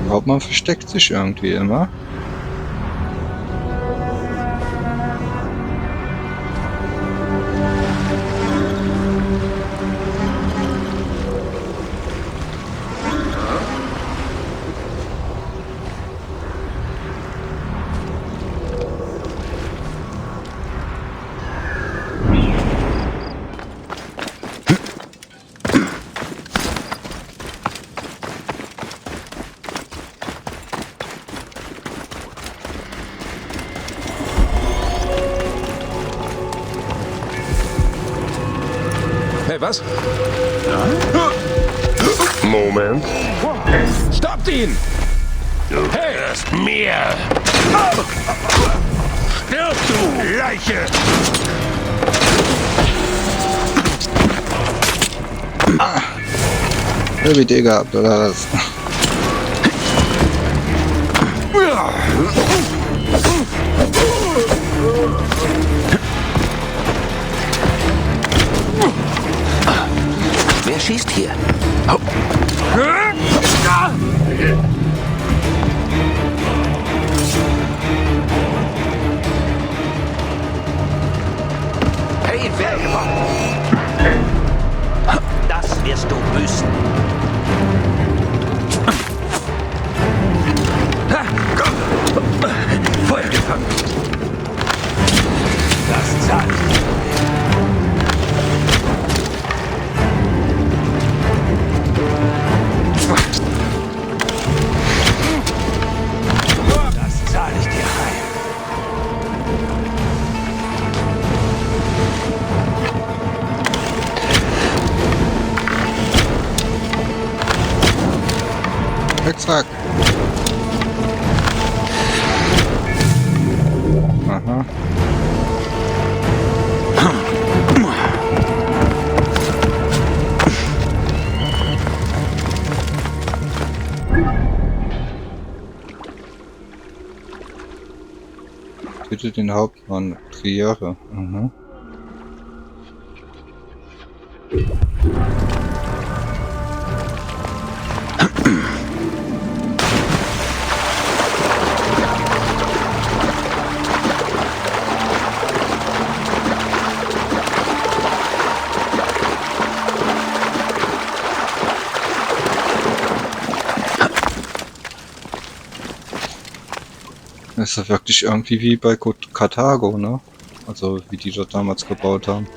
Der Hauptmann versteckt sich irgendwie immer. Hey, was? Moment. Stoppt ihn! Hey! Erst mir! Stirb, du Leiche! Wie Idee gehabt, oder was? Wer schießt hier? Oh. Hey, wer? Das wirst du büßen. Feuer gefangen. Das zahlt. Das zahle ich dir heim. Zack. Aha. Bitte den Hauptmann. Triere. Aha. Das ist ja wirklich irgendwie wie bei Karthago, ne? Also wie die dort damals gebaut haben.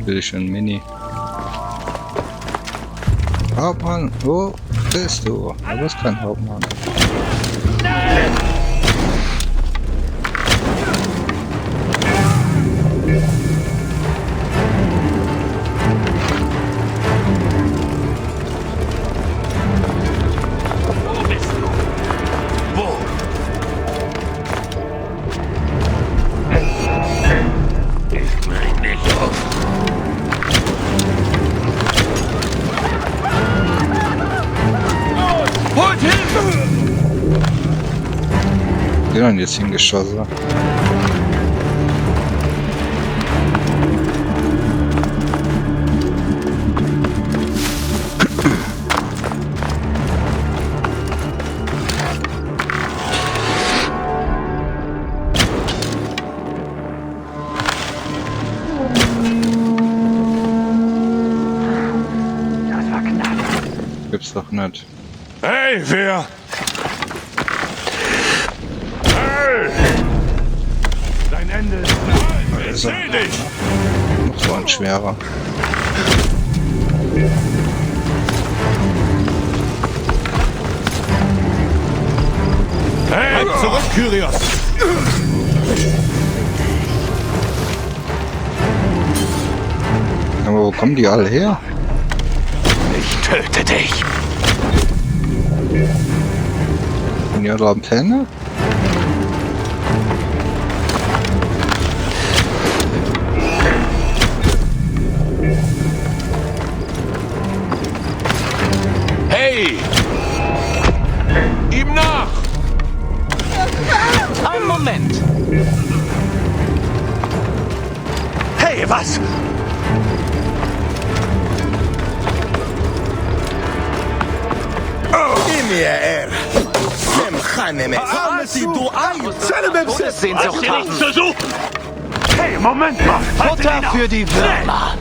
Bildchen Mini. Hauptmann, wo bist du? Aber ist kein Hauptmann. denn jetzt hingeschossen? Gibt's doch nicht. Hey, wer? Hey! Dein Ende ist nahe. Ich seh dich! Noch so ein schwerer. Hey, zurück, Kyrios! Aber wo kommen die alle her? Ich töte dich. Sind die alle am Penne? Hey! Ihm nach! Einen Moment. Hey, was? Sehnsucht Nichts zu suchen! Hey, Moment mal! Futter für die Würmer.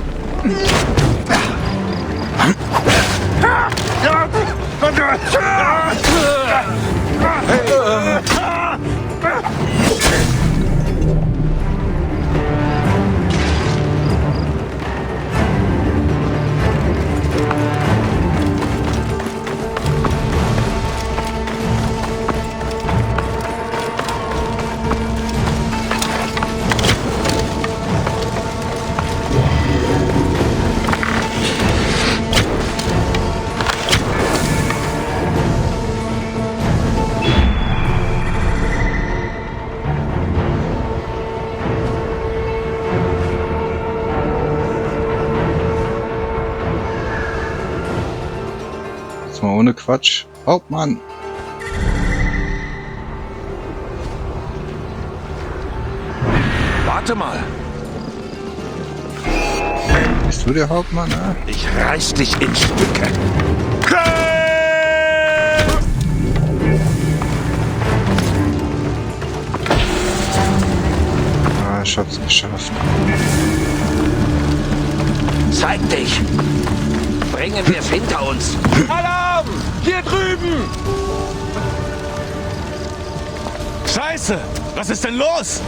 Jetzt mal ohne Quatsch. Hauptmann! Warte mal. Bist du der Hauptmann, ne? Ich reiß dich in Stücke. Ah, ich hab's geschafft. Zeig dich! Bringen wir es hinter uns! Alarm! Hier drüben! Scheiße! Was ist denn los?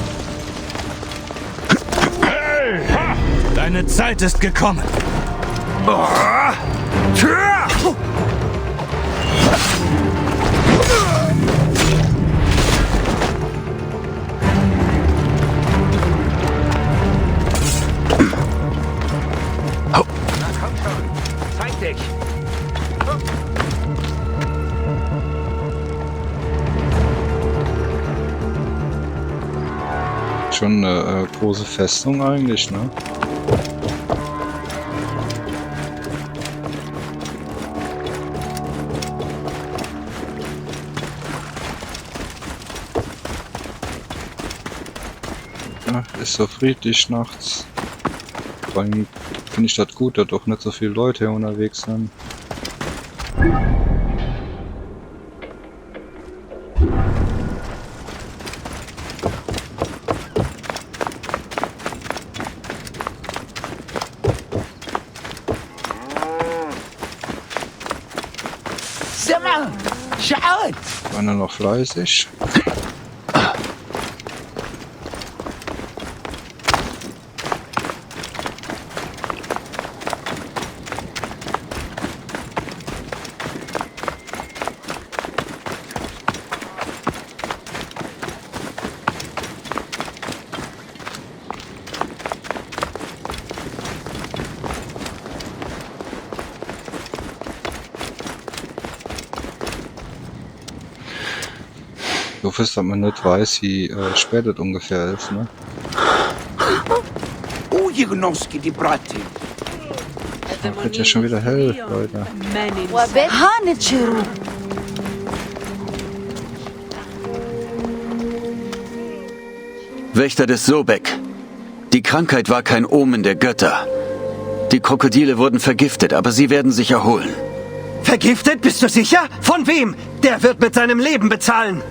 Hey! Ha! Deine Zeit ist gekommen. Zeig dich! Schon eine große Festung eigentlich, ne? Ach, ist so friedlich nachts. Vor allem finde ich das gut, dass doch nicht so viele Leute hier unterwegs sind. Simmer! Schaut! Waren noch fleißig? Du wirst, dass man nicht weiß, wie spät es ungefähr ist, ne? Wird ja schon wieder hell, Leute. Wächter des Sobek. Die Krankheit war kein Omen der Götter. Die Krokodile wurden vergiftet, aber sie werden sich erholen. Vergiftet? Bist du sicher? Von wem? Der wird mit seinem Leben bezahlen.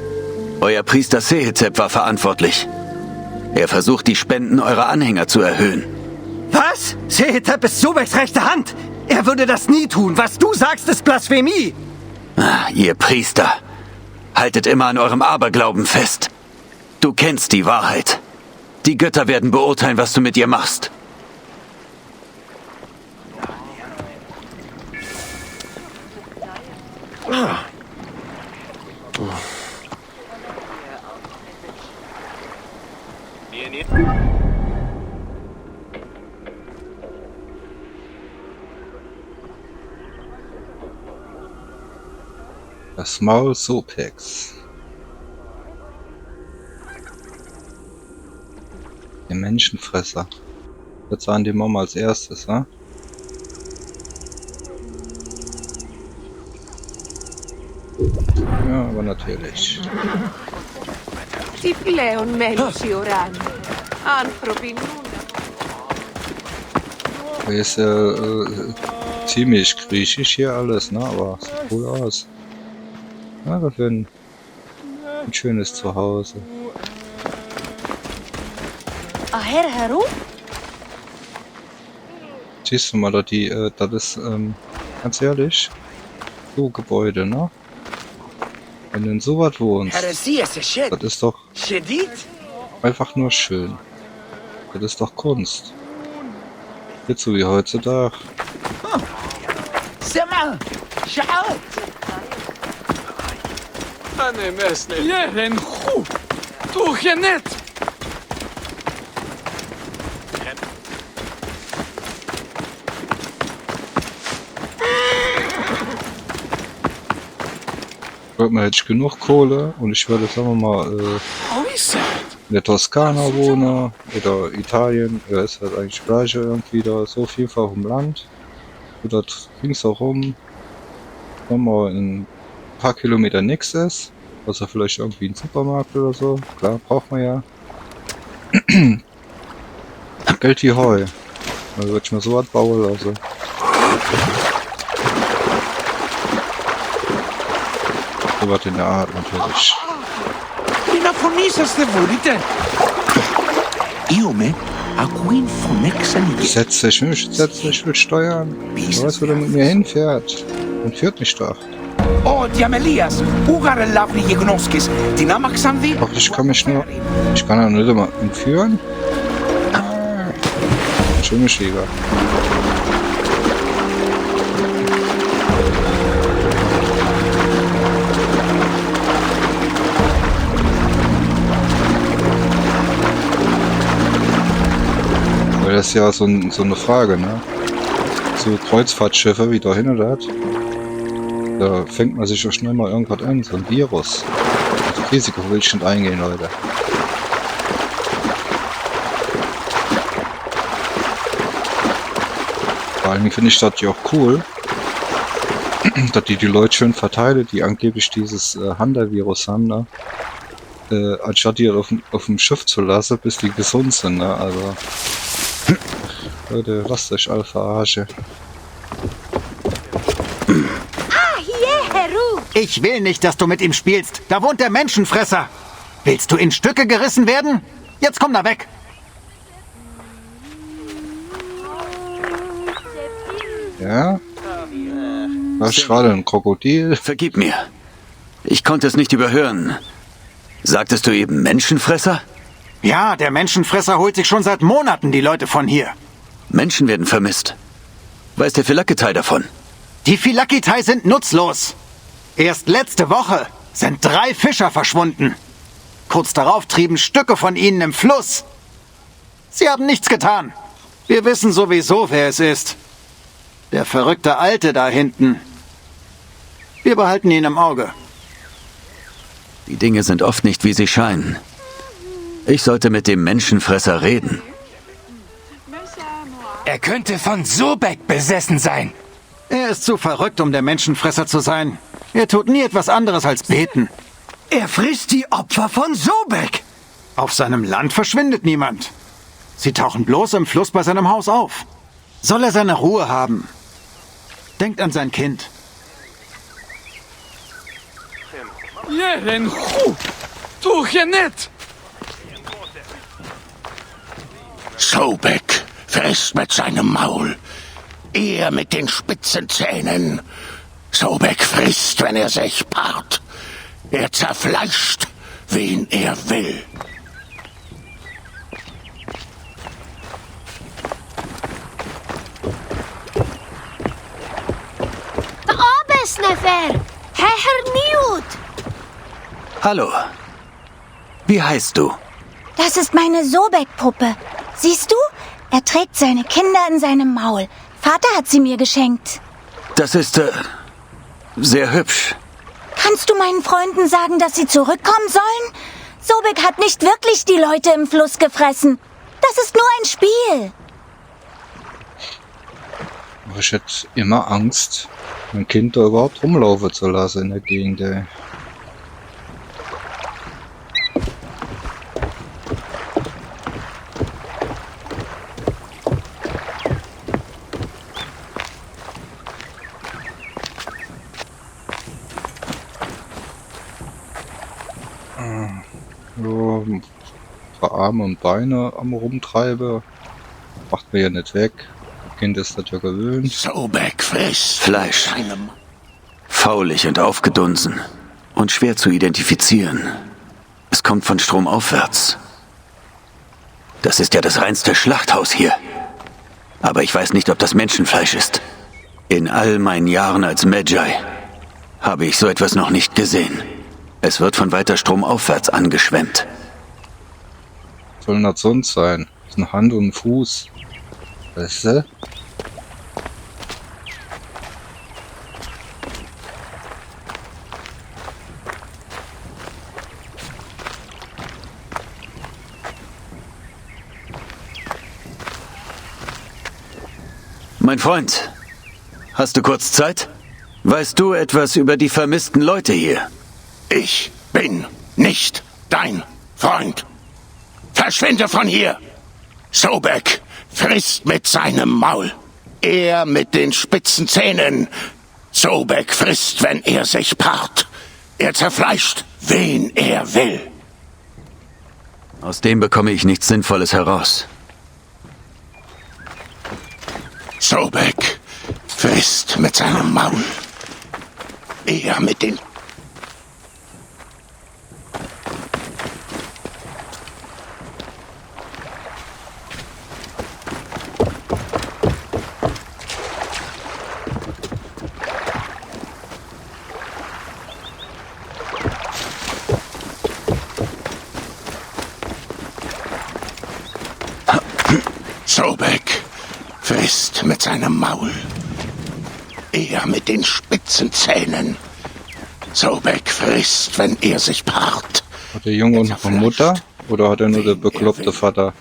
Euer Priester Sehezep war verantwortlich. Er versucht, die Spenden eurer Anhänger zu erhöhen. Was? Sehezep ist Sobeks rechte Hand. Er würde das nie tun. Was du sagst, ist Blasphemie. Ihr Priester, haltet immer an eurem Aberglauben fest. Du kennst die Wahrheit. Die Götter werden beurteilen, was du mit ihr machst. Das Maul Sobeks. Der Menschenfresser. Jetzt sagen die Mama als erstes, ne? Ja, aber natürlich. Τι πλέον μέλος η ουράνη. Άνθρωποι νουν. Ist ja ziemlich griechisch hier alles, ne? Aber sieht cool aus. Ja, das wäre ein schönes Zuhause. Siehst du mal, da die, das ist, ganz ehrlich, so Gebäude, ne? Wenn du in so was wohnst, das ist doch einfach nur schön. Das ist doch Kunst. Jetzt so wie heutzutage. أنا مسنا يهن خو توخنت Hört man, hätte ich genug Kohle und ich würde, sagen wir mal, in der Toskana wohnen oder Italien, ja, ist halt eigentlich das gleiche irgendwie da, so vielfach im Land. Oder ringsherum, wenn man in ein paar Kilometer nichts ist, außer vielleicht irgendwie ein Supermarkt oder so, klar, braucht man ja. Geld wie Heu. Also würde ich mir so was bauen, also. So was in der Art natürlich. Τι να φωνήσαστε μπορείτε. Ιωμε, ακούει φωνές ανήκει. Setz dich, ich will steuern. Du weißt, wo der mit mir hinfährt. Und führt mich doch. Oh, Diamelias, Ugare Lavri Jegnoskis, die Namaxandi. Ach, ich kann ja nicht immer entführen. Schöne Schläger. Weil das ist ja so eine Frage, ne? So Kreuzfahrtschiffe wie da hinten hat. Da fängt man sich ja schnell mal irgendwas an, so ein Virus. Das Risiko will ich nicht eingehen, Leute. Vor allem finde ich das ja auch cool, dass die Leute schön verteilen, die angeblich dieses Handavirus haben, ne? Anstatt die auf dem Schiff zu lassen, bis die gesund sind, ne? Also, Leute, lasst euch alle verarschen. Ich will nicht, dass du mit ihm spielst. Da wohnt der Menschenfresser. Willst du in Stücke gerissen werden? Jetzt komm da weg. Ja? Was ist gerade ein Krokodil? Vergib mir. Ich konnte es nicht überhören. Sagtest du eben Menschenfresser? Ja, der Menschenfresser holt sich schon seit Monaten die Leute von hier. Menschen werden vermisst. Weiß der Philakitai davon? Die Philakitai sind nutzlos. Erst letzte Woche sind 3 Fischer verschwunden. Kurz darauf trieben Stücke von ihnen im Fluss. Sie haben nichts getan. Wir wissen sowieso, wer es ist. Der verrückte Alte da hinten. Wir behalten ihn im Auge. Die Dinge sind oft nicht, wie sie scheinen. Ich sollte mit dem Menschenfresser reden. Er könnte von Sobek besessen sein. Er ist zu verrückt, um der Menschenfresser zu sein. Er tut nie etwas anderes als beten. Er frisst die Opfer von Sobek. Auf seinem Land verschwindet niemand. Sie tauchen bloß im Fluss bei seinem Haus auf. Soll er seine Ruhe haben? Denkt an sein Kind. Sobek frisst mit seinem Maul. Er mit den spitzen Zähnen. Sobek frisst, wenn er sich paart. Er zerfleischt, wen er will. Da oben ist Nefer. Herr Niut. Hallo. Wie heißt du? Das ist meine Sobek-Puppe. Siehst du? Er trägt seine Kinder in seinem Maul. Vater hat sie mir geschenkt. Das ist, sehr hübsch. Kannst du meinen Freunden sagen, dass sie zurückkommen sollen? Sobek hat nicht wirklich die Leute im Fluss gefressen. Das ist nur ein Spiel. Aber ich hätte immer Angst, mein Kind da überhaupt rumlaufen zu lassen in der Gegend, ey. So, ein paar Arme und Beine am Rumtreiben. Macht mir ja nicht weg. Das Kind ist das ja gewöhnt. Sobek frisst Fleisch. Faulig und aufgedunsen. Und schwer zu identifizieren. Es kommt von stromaufwärts. Das ist ja das reinste Schlachthaus hier. Aber ich weiß nicht, ob das Menschenfleisch ist. In all meinen Jahren als Magi habe ich so etwas noch nicht gesehen. Es wird von weiter stromaufwärts angeschwemmt. Soll das sonst sein? Das ist eine Hand und ein Fuß. Weißt du? Mein Freund, hast du kurz Zeit? Weißt du etwas über die vermissten Leute hier? Ich bin nicht dein Freund. Verschwinde von hier. Sobek frisst mit seinem Maul. Er mit den spitzen Zähnen. Sobek frisst, wenn er sich paart. Er zerfleischt, wen er will. Aus dem bekomme ich nichts Sinnvolles heraus. Sobek frisst mit seinem Maul. Er mit den... Sobek frisst mit seinem Maul. Er mit den spitzen Zähnen. Sobek frisst, wenn er sich paart. Hat der Junge noch eine Mutter? Oder hat er nur der bekloppte Vater?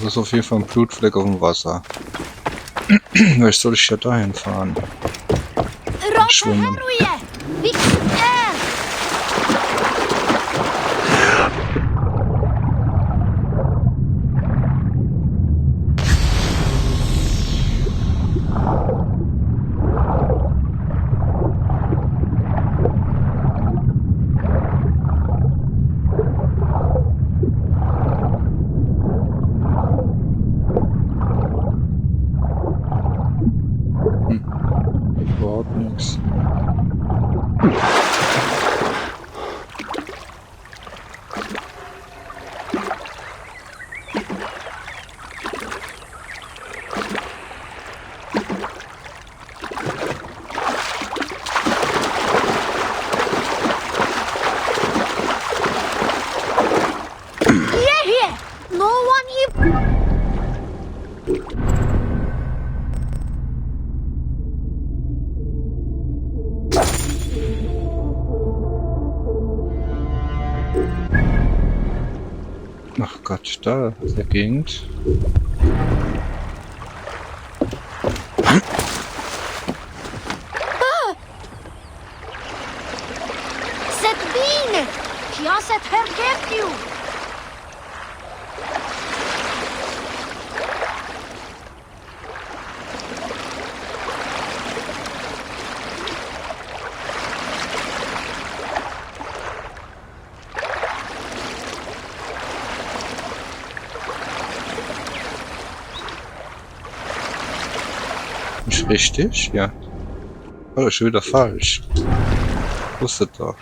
Das ist auf jeden Fall ein Blutfleck auf dem Wasser. Vielleicht soll ich ja dahin fahren. Schwimmen. Überhaupt nichts. No one here. Ach Gott, da in der Gegend. Set bine! Chia set hergepiu! Nicht richtig? Ja. Oh, das ist schon wieder falsch. Wusste doch.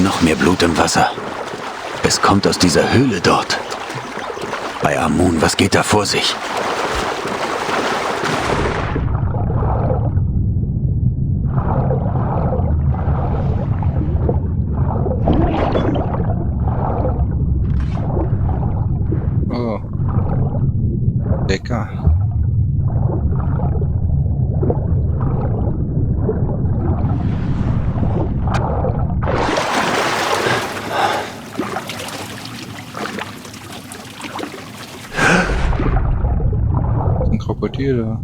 Noch mehr Blut im Wasser. Es kommt aus dieser Höhle dort. Bei Amun, was geht da vor sich? Oh. Lecker. Krokodile.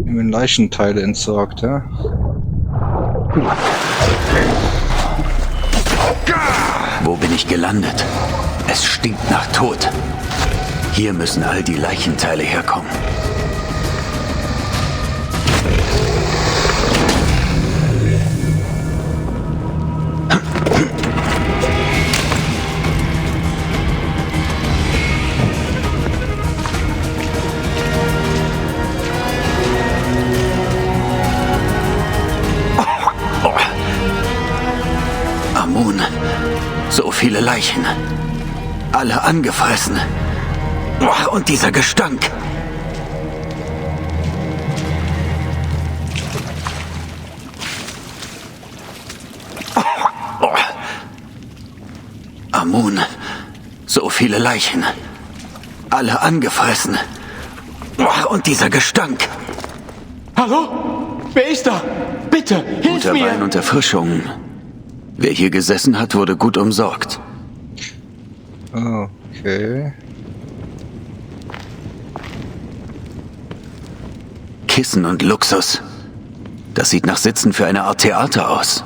Ihm Leichenteile entsorgt, ja? Wo bin ich gelandet? Es stinkt nach Tod. Hier müssen all die Leichenteile herkommen. So viele Leichen. Alle angefressen. Und dieser Gestank. Amun. So viele Leichen. Alle angefressen. Und dieser Gestank. Hallo? Wer ist da? Bitte, hilf Guter mir! Wein und Erfrischung. Wer hier gesessen hat, wurde gut umsorgt. Okay. Kissen und Luxus. Das sieht nach Sitzen für eine Art Theater aus.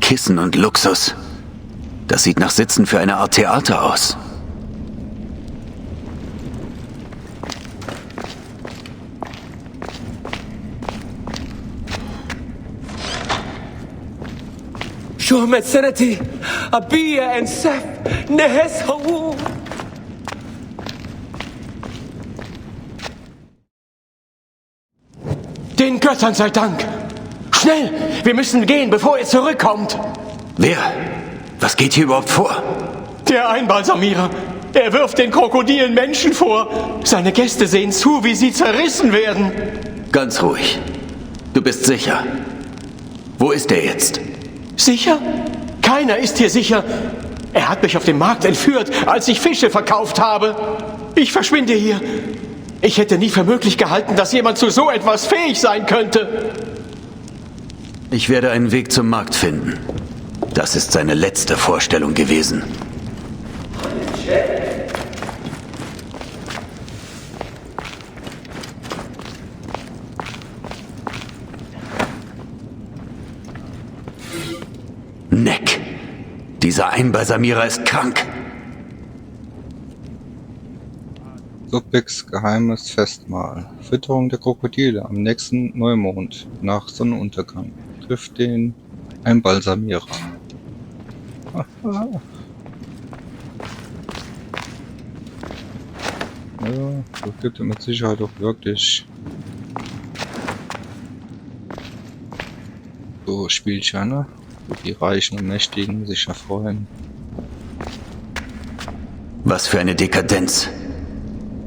Kissen und Luxus. Das sieht nach Sitzen für eine Art Theater aus. شو مسرتي أبية إنسف نهس هو Den Göttern sei Dank! Schnell! Wir müssen gehen, bevor er zurückkommt! Wer? Was geht hier überhaupt vor? Der Einbalsamierer! Er wirft den Krokodilen Menschen vor! Seine Gäste sehen zu, wie sie zerrissen werden! Ganz ruhig. Du bist sicher. Wo ist er jetzt? Sicher? Keiner ist hier sicher. Er hat mich auf dem Markt entführt, als ich Fische verkauft habe. Ich verschwinde hier. Ich hätte nie für möglich gehalten, dass jemand zu so etwas fähig sein könnte. Ich werde einen Weg zum Markt finden. Das ist seine letzte Vorstellung gewesen. Neck! Dieser Einbalsamierer ist krank! Sobeks geheimes Festmahl. Fütterung der Krokodile am nächsten Neumond nach Sonnenuntergang. Trifft den Einbalsamierer. Ja, das gibt es mit Sicherheit auch wirklich so Spielchen, ne? Wo die Reichen und Mächtigen sich erfreuen. Was für eine Dekadenz.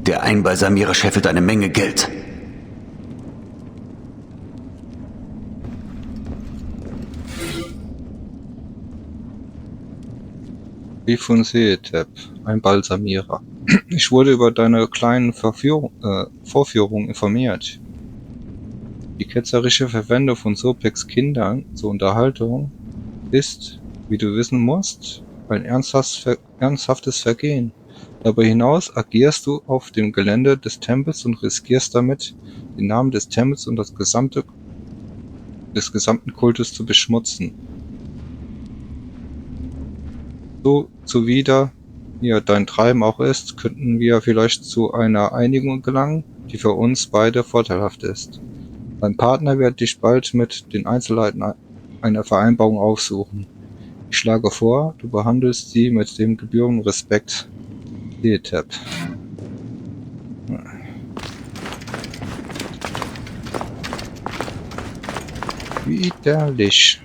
Der Einbalsamierer scheffelt eine Menge Geld. Rifun Seetep, ein Balsamierer. Ich wurde über deine kleinen Vorführungen informiert. Die ketzerische Verwendung von Sobeks Kindern zur Unterhaltung ist, wie du wissen musst, ein ernsthaftes Vergehen. Darüber hinaus agierst du auf dem Gelände des Tempels und riskierst damit, den Namen des Tempels und des gesamten Kultus zu beschmutzen. So zuwider hier dein Treiben auch ist, könnten wir vielleicht zu einer Einigung gelangen, die für uns beide vorteilhaft ist. Dein Partner wird dich bald mit den Einzelheiten einer Vereinbarung aufsuchen. Ich schlage vor, du behandelst sie mit dem gebührenden Respekt. Seetep. Widerlich.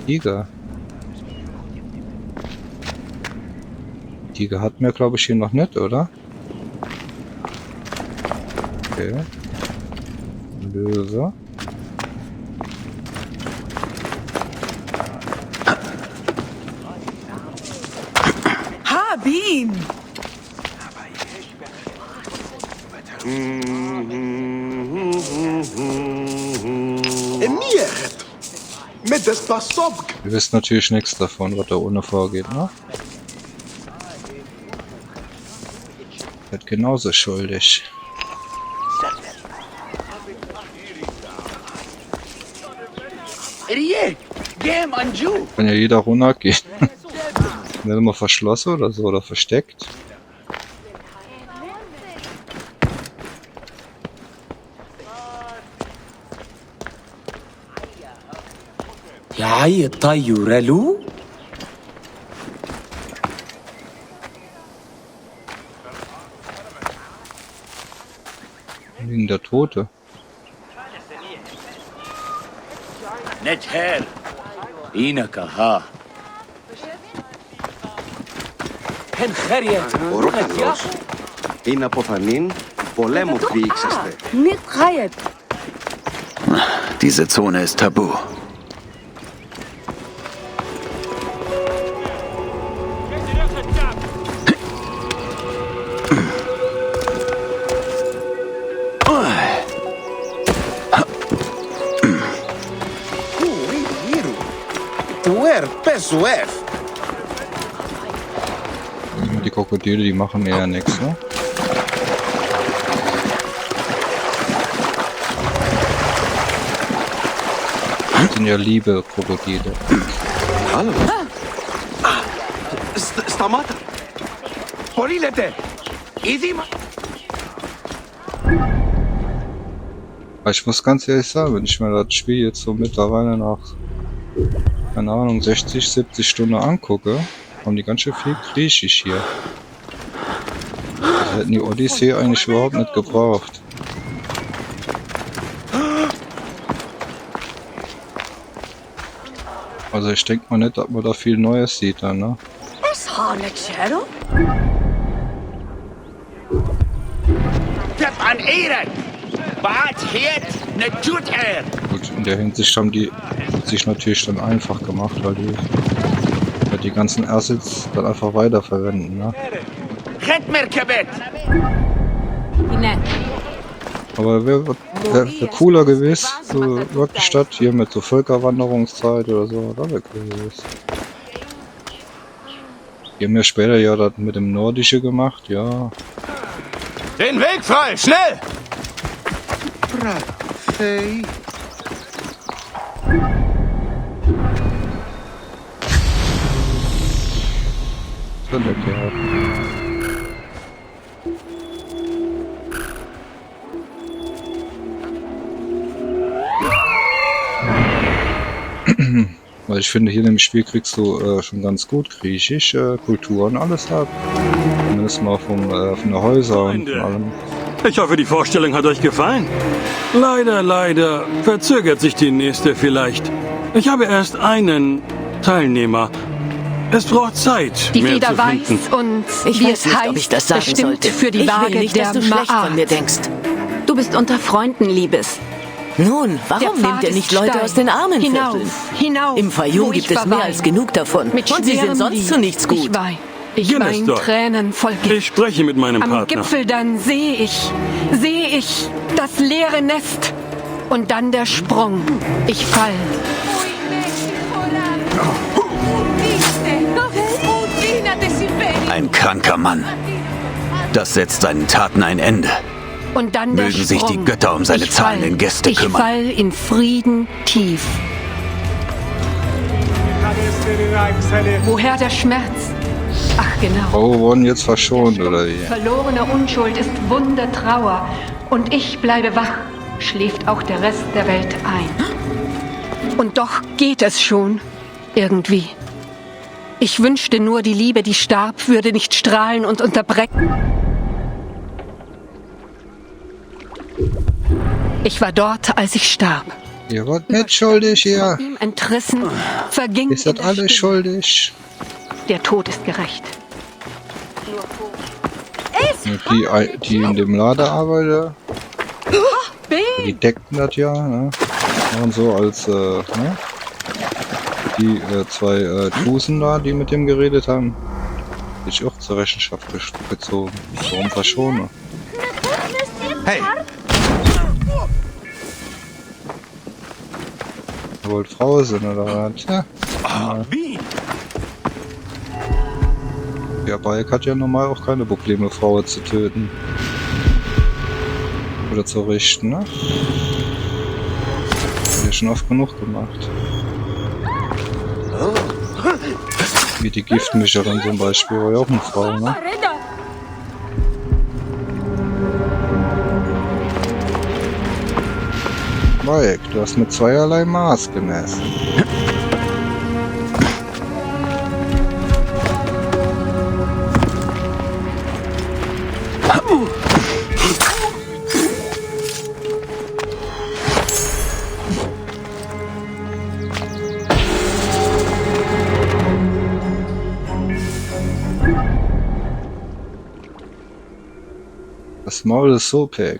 Tiger. Tiger hatten wir, glaube ich, hier noch nicht, oder? Okay. Löwe. Habin! Ihr wisst natürlich nichts davon, was da ohne vorgeht, ne? Wird genauso schuldig. Kann ja jeder runtergehen. Sind immer verschlossen oder so oder versteckt. Ja, Tayurelu? Liegen der Tote. Nicht her. Inaka ha. Ο Ρόκαλος είναι από φανήν πολέμου διήξαστε. Diese Zone ist tabu. Die Krokodile, die machen eher nichts, ne? Das sind ja liebe Krokodile. Hallo. Σταμάτα. Πολύ λέτε. Ήδη. Ich muss ganz ehrlich sagen, wenn ich mir das Spiel jetzt so mittlerweile nach, keine Ahnung, 60, 70 Stunden angucke, haben die ganz schön viel Griechisch hier. Das hätten die Odyssee eigentlich überhaupt nicht gebraucht. Also ich denke mal nicht, dass man da viel Neues sieht dann, ne? Gut, in der Hinsicht haben die sich natürlich dann einfach gemacht, weil die ganzen Assets dann einfach weiterverwenden, ne? Aber Wär cooler gewesen, so wirklich Stadt hier mit so Völkerwanderungszeit oder so, da wäre cool gewesen. Die haben ja später ja das mit dem Nordische gemacht, ja. Den Weg frei, schnell! Hey. So der Kerl. Weil ich finde, hier in dem Spiel kriegst du schon ganz gut griechische Kultur und alles ab. Zumindest mal von den Häusern und allem. Ich hoffe, die Vorstellung hat euch gefallen. Leider verzögert sich die nächste vielleicht. Ich habe erst einen Teilnehmer. Es braucht Zeit, die mehr Feder zu finden. weiß und ich wie weiß es nicht, heißt, ob ich das sagen bestimmt sollte. für die Ich Waage will nicht, der dass du schlecht Maat. von mir denkst. Du bist unter Freunden, Liebes. Nun, warum nimmt ihr nicht Leute aus den armen Vierteln? Hinauf, Im Fayoum gibt es mehr als genug davon. Mit Und sie sind sonst zu nichts gut. Ich wein Tränen voll Gift. Ich spreche mit meinem Am Partner. Gipfel dann sehe ich das leere Nest. Und dann der Sprung. Ich fall. Ein kranker Mann. Das setzt seinen Taten ein Ende. Und dann der Mögen Sprung. sich die Götter um seine zahlenden Gäste Ich kümmern. fall in Frieden tief. Woher der Schmerz? Ach genau. Oh, wurden jetzt verschont, oder wie? Verlorene Unschuld ist Wunde Trauer. Und ich bleibe wach, schläft auch der Rest der Welt ein. Und doch geht es schon. Irgendwie. Ich wünschte nur, die Liebe, die starb, würde nicht strahlen und unterbrechen. Ich war dort, als ich starb. Ihr wart nicht schuldig hier. Ihm entrissen, verging. Ihr seid alle schuldig. Der Tod ist gerecht. Die in dem Lader arbeiten, die deckten das ja, ne? Waren so als, ne? Die zwei Tusen da, die mit dem geredet haben, hab ich auch zur Rechenschaft gezogen. Warum verschone? Hey! Ihr wollt Frau sind oder was? Ja. Wie? Der Balk hat ja normal auch keine Probleme, Frauen zu töten. Oder zu richten, ne? Hat ja schon oft genug gemacht. Wie die Giftmischerin zum Beispiel, war ja auch eine Frau, ne? Balk, du hast mit zweierlei Maß gemessen. Das Maul ist Sobek.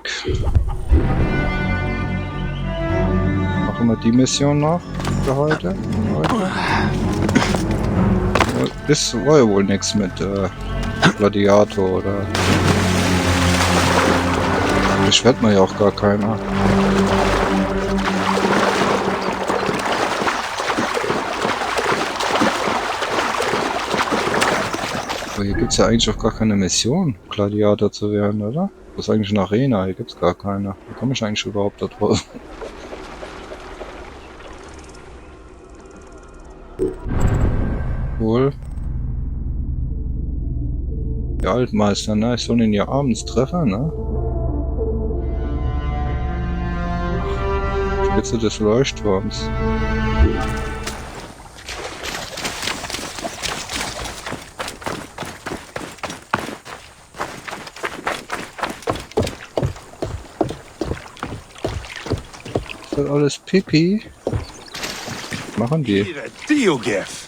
Machen wir die Mission noch für heute? Das war ja wohl nichts mit Gladiator oder. Beschwert man ja auch gar keiner. Aber hier gibt es ja eigentlich auch gar keine Mission, Gladiator zu werden, oder? Das ist eigentlich eine Arena, hier gibt es gar keine. Wie komme ich eigentlich überhaupt da drauf? Wohl. Der Altmeister, ne? Ich soll ihn ja abends treffen, ne? Spitze des Leuchtturms. Ist das alles Pipi? Was machen die? Diogev.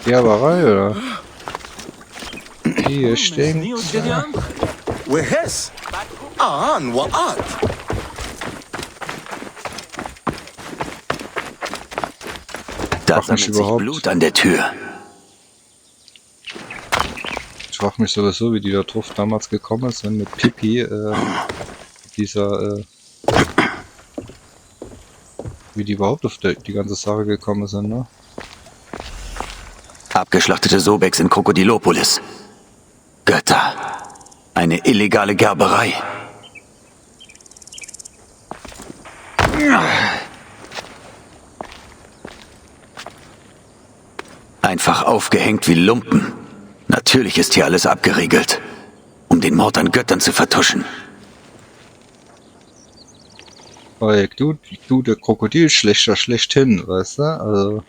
Gerberei, oder? Hier stinkt. وهس آن وآت Da sammelt sich Blut an der Tür. Ich frage mich sowieso, wie die da drauf damals gekommen sind mit Pippi, wie die überhaupt auf die ganze Sache gekommen sind, ne? Abgeschlachtete Sobex in Krokodilopolis. Götter. Eine illegale Gerberei. Einfach aufgehängt wie Lumpen. Natürlich ist hier alles abgeriegelt, um den Mord an Göttern zu vertuschen. Du, der Krokodilschlechter schlechthin, weißt du? Also,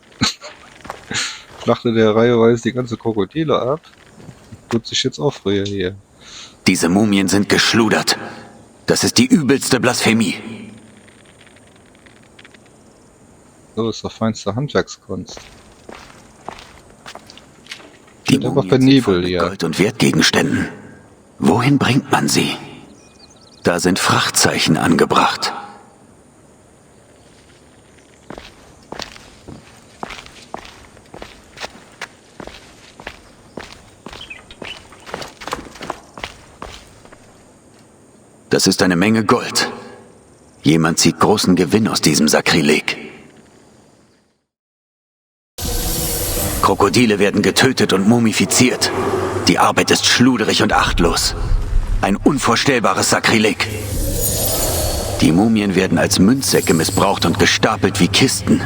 schlachtet der reiheweise die ganze Krokodile ab. Tut sich jetzt auch früher hier. Diese Mumien sind geschludert. Das ist die übelste Blasphemie. So ist doch feinste Handwerkskunst. Die Mumien sind voll mit Gold und Wertgegenständen. Wohin bringt man sie? Da sind Frachtzeichen angebracht. Das ist eine Menge Gold. Jemand zieht großen Gewinn aus diesem Sakrileg. Krokodile werden getötet und mumifiziert. Die Arbeit ist schluderig und achtlos. Ein unvorstellbares Sakrileg. Die Mumien werden als Münzsäcke missbraucht und gestapelt wie Kisten.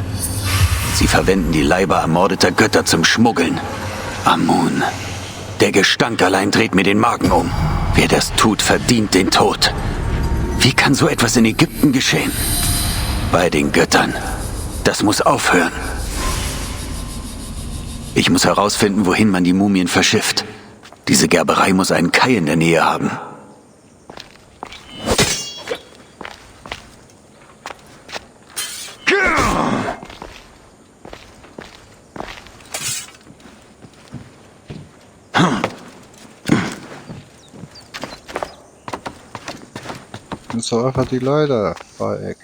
Sie verwenden die Leiber ermordeter Götter zum Schmuggeln. Amun. Der Gestank allein dreht mir den Magen um. Wer das tut, verdient den Tod. Wie kann so etwas in Ägypten geschehen? Bei den Göttern. Das muss aufhören. Ich muss herausfinden, wohin man die Mumien verschifft. Diese Gerberei muss einen Kai in der Nähe haben. Das ist doch einfach die Leiter, Dreieck.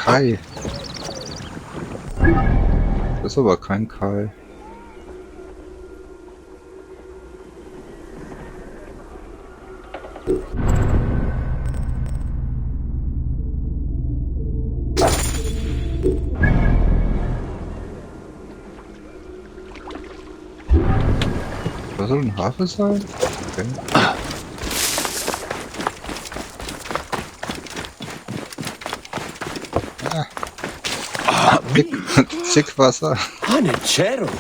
Kai. Das ist aber kein Kai. Das soll ein Hafe sein? Okay. Zick Wasser. Hanechero. Ohren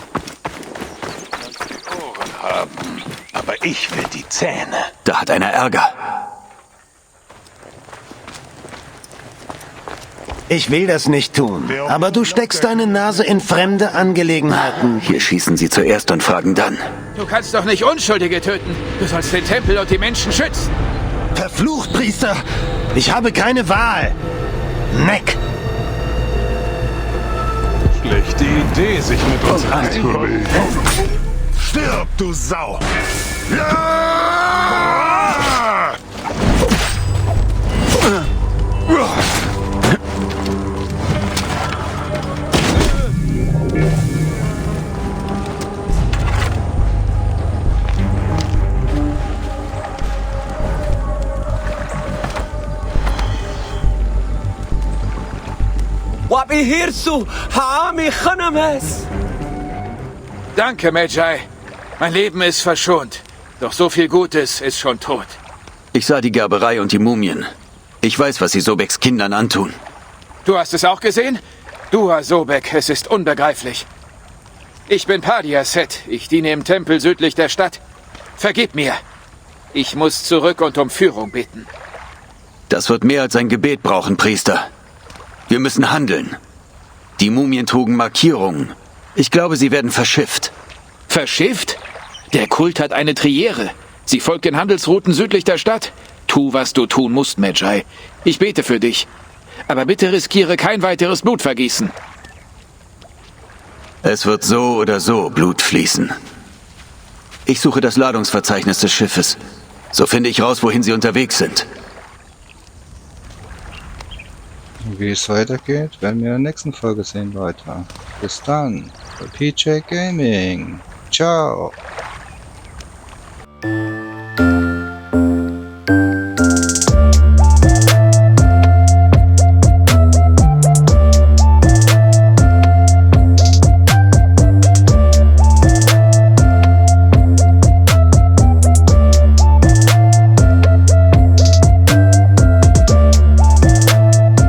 haben, aber ich will die Zähne. Da hat einer Ärger. Ich will das nicht tun, aber du steckst deine Nase in fremde Angelegenheiten. Hier schießen sie zuerst und fragen dann. Du kannst doch nicht Unschuldige töten. Du sollst den Tempel und die Menschen schützen. Verflucht, Priester! Ich habe keine Wahl. Neck! Schlechte Idee, sich mit uns anzulegen. Stirb, du Sau! Danke, Magi. Mein Leben ist verschont. Doch so viel Gutes ist schon tot. Ich sah die Gerberei und die Mumien. Ich weiß, was sie Sobex Kindern antun. Du hast es auch gesehen? Dua Sobek, es ist unbegreiflich. Ich bin Padia Set. Ich diene im Tempel südlich der Stadt. Vergib mir. Ich muss zurück und um Führung bitten. Das wird mehr als ein Gebet brauchen, Priester. Wir müssen handeln. Die Mumien trugen Markierungen. Ich glaube, sie werden verschifft. Verschifft? Der Kult hat eine Triere. Sie folgt den Handelsrouten südlich der Stadt. Tu, was du tun musst, Medjay. Ich bete für dich. Aber bitte riskiere kein weiteres Blutvergießen. Es wird so oder so Blut fließen. Ich suche das Ladungsverzeichnis des Schiffes. So finde ich raus, wohin sie unterwegs sind. Wie es weitergeht, werden wir in der nächsten Folge sehen, Leute. Bis dann. Bei PJ Gaming. Ciao.